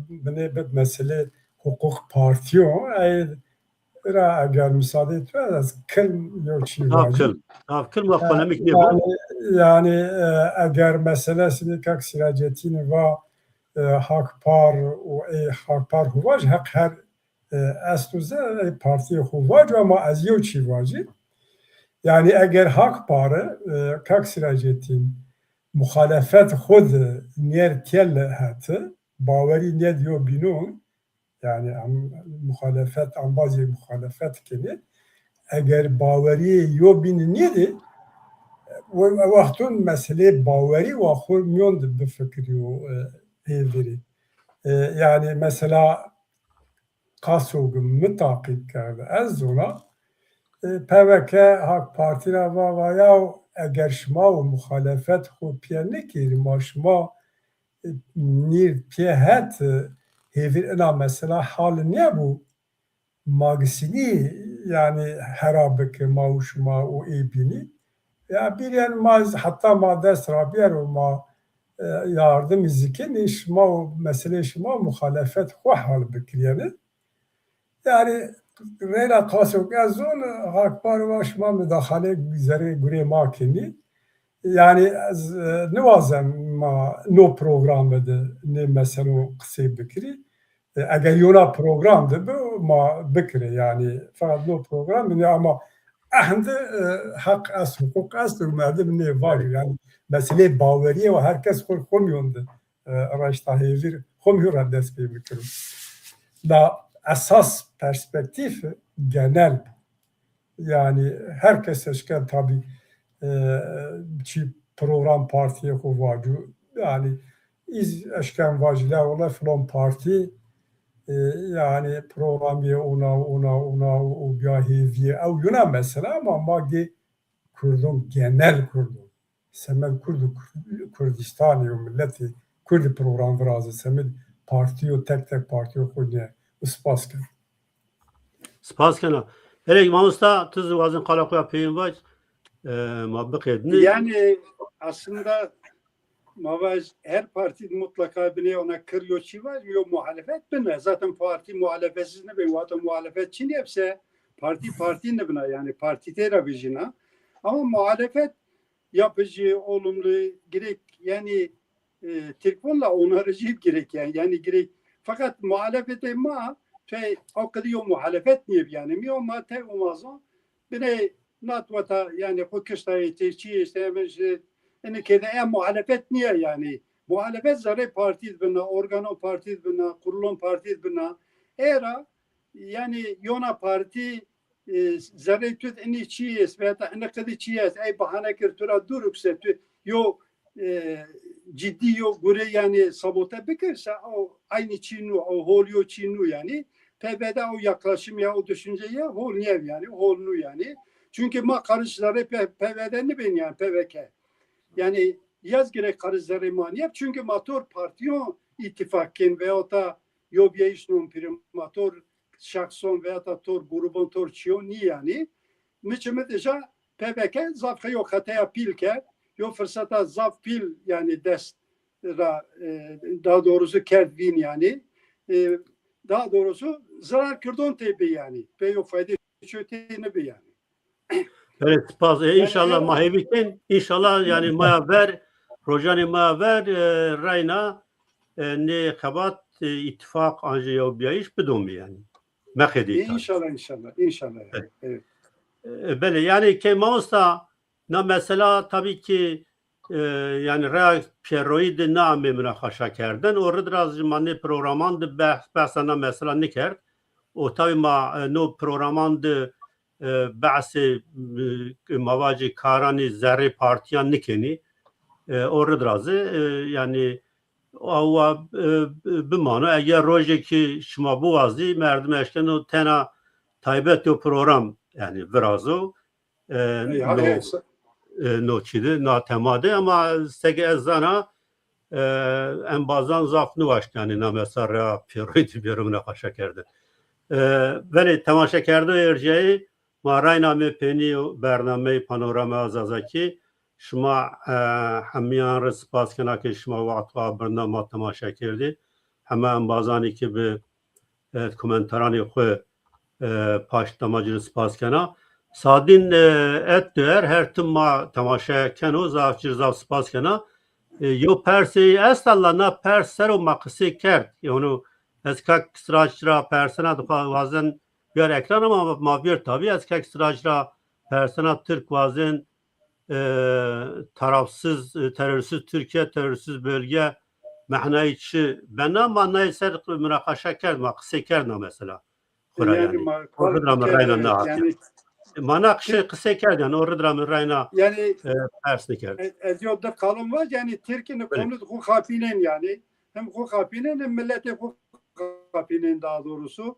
beni mesele hukuk partiyo را اگر müsaade etmez az kıl yok çi vacip. Kıl ve polemik ne Yani, bu? yani eğer meselesini kak siracetini ve hak par o hak par huvaj hak her estuze parti huvaj ama az yok çi vacip. Yani eğer hak parı kak siracetin muhalefet xud niyer tel hatı baveri ne diyor binun yani muhalefet ambazı muhalefet kini eğer baveri yo bin neydi vaktun mesele baveri ve xurmiyon bir fikri o evleri yani mesela kasogum mutakip kerdi ez ona PVK Hak Parti ra ve ya eğer şma ve muhalefet xu piye nekiri ma şma nir piye het hevir ina mesela hal ne bu magisini yani herabek mavuşma o ebini ya bir yani hatta ma dest rabiyer o ma yardım izikin işma o mesele işma muhalefet xu hal bekir yani Reyla kasok azon hakbar başma müdahale üzere göre makini yani nivazem ma no programdı ne mesela kısa bikri eğer yona programdı bu ma bikri yani fakat no program ne ama ahndi hak as hukuk as durmadı ne var yani mesele baveriye ve herkes komuyordu araçta hevir komuyor ders bikri da esas perspektif genel yani herkes seçken tabi program partiye kuvvacı yani iz eşken vacile ola falan parti yani programı ona o gahiviye ev yuna mesela ama magi Kurdun genel Kurdun Semed Kurdistani o milleti Kurdi program vrazı Semed partiyo tek partiyo kudne spas kir. Spas kana. Hele mamusta tuz vazın kalak yapayım baş. Ma bıkedni. Yani aslında her parti mutlaka bine ona kırıyorçi var. Yok muhalefet bine. Zaten parti muhalefetsiz ne be? Vatan muhalefet Çin hepsi parti ne bine yani parti terabijina. Ama muhalefet yapıcı, olumlu gerek yani telefonla onarıcı gerek yani gerek fakat muhalefete ma o kadar muhalefet niye yani mi o ma te umazon bine natvata yani hukuştayı teçi işte yani kede muhalefet niye yani muhalefet zare parti bina organo parti bina kurulun parti bina era yani yona parti zare tüt eni çiyes veya da eni kedi çiyes ey bahane kirtura durukse yo ciddi yo göre yani sabote bikirse o aynı Çinlu o holyo Çinlu yani PB'de o yaklaşım ya o düşünceye hol niye yani holnu yani çünkü ma karışları PB'de ne ben yani PVK yani yaz gerek karışları maniyet çünkü motor partiyo ittifakın veya da yobiye işnun primator şahson veya da tor grubun tor çiyo ni yani Miçime deja PPK zaf yok hataya pil ke yok fırsata zaf pil yani dest daha doğrusu kerdvin yani daha doğrusu zarar kırdon tebi yani ve yok fayda çöteğini bir yani. Evet, spas. İnşallah Yani, mahevikin, inşallah yani maver, rojani maver, rayna ne kabat ittifak anji ya biyiş bidum yani. Mekedi. İnşallah inşallah. Yani. Evet. Böyle yani ki mausta na mesela tabii ki yani rea Pierro'yu de namı münakaşa kerden. Orada biraz mani programandı bahsana mesela ne kerd. O tabii ma no programandı bahsi mavacı karani zerre partiyan nikeni. Orada biraz yani o bimano eğer rojeki şuma bu vazi merdim eşken o tena taybet o program yani biraz o no çidi na temade ama sege ezana en bazan zafnu var yani na mesela piriti birimine kaşa kerdi. Veli temaşa kerdi erceği marayna me peni bername panorama azazaki şuma hemiyan spas kana ki şuma vaqta bernama temaşa kerdi. Hemen bazani ki bir komentarani xwe paştamacı spas kana Sadin et der her tımma temaşa keno zavçı zav spas kana yo persi estalla na pers sero makisi kert yani eskak strajra persena da bazen bir ekran ama mavir tabi eskak strajra persena Türk bazen tarafsız terörsüz Türkiye terörsüz bölge manayçı bana manayser münakaşa kert makisi kerna mesela yani yani Manak şey kısa kerdi yani orada mı rayna yani tersini kerdi. Eziyodda kalın var yani Türkiye'nin konu hukukapinen yani hem hukukapinen hem milleti hukukapinen daha doğrusu.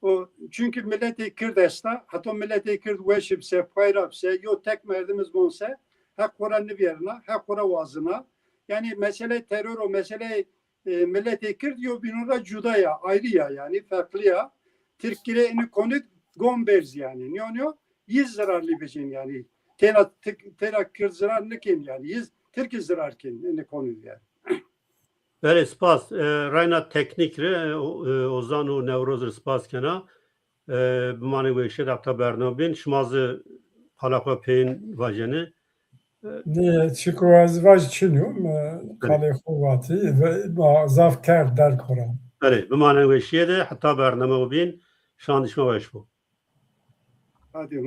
O çünkü milleti Kürdistan hatta milleti Kürt veşipse payrapse yo tek merdimiz bonse hak Kur'an'ı verine hak Kur'an vazına yani mesele terör o mesele milleti Kürt yo binura cudaya ayrı ya yani farklı ya Türkiye'nin konu gomberz yani ne yüz zararlı bir şey yani tela Kürt zararlı kim yani yüz Türkiye zarar kim ne konu yani. Böyle spas rayna teknikre ozan o nevroz spas kena bimani ve şey hatta bernabin şmazı palakva peyn vajeni Ne çiko az vaj çinum kale xuvati ve zaf ker der koran. böyle bimani ve şey de hatta bernabin şandışma var bu. Hadi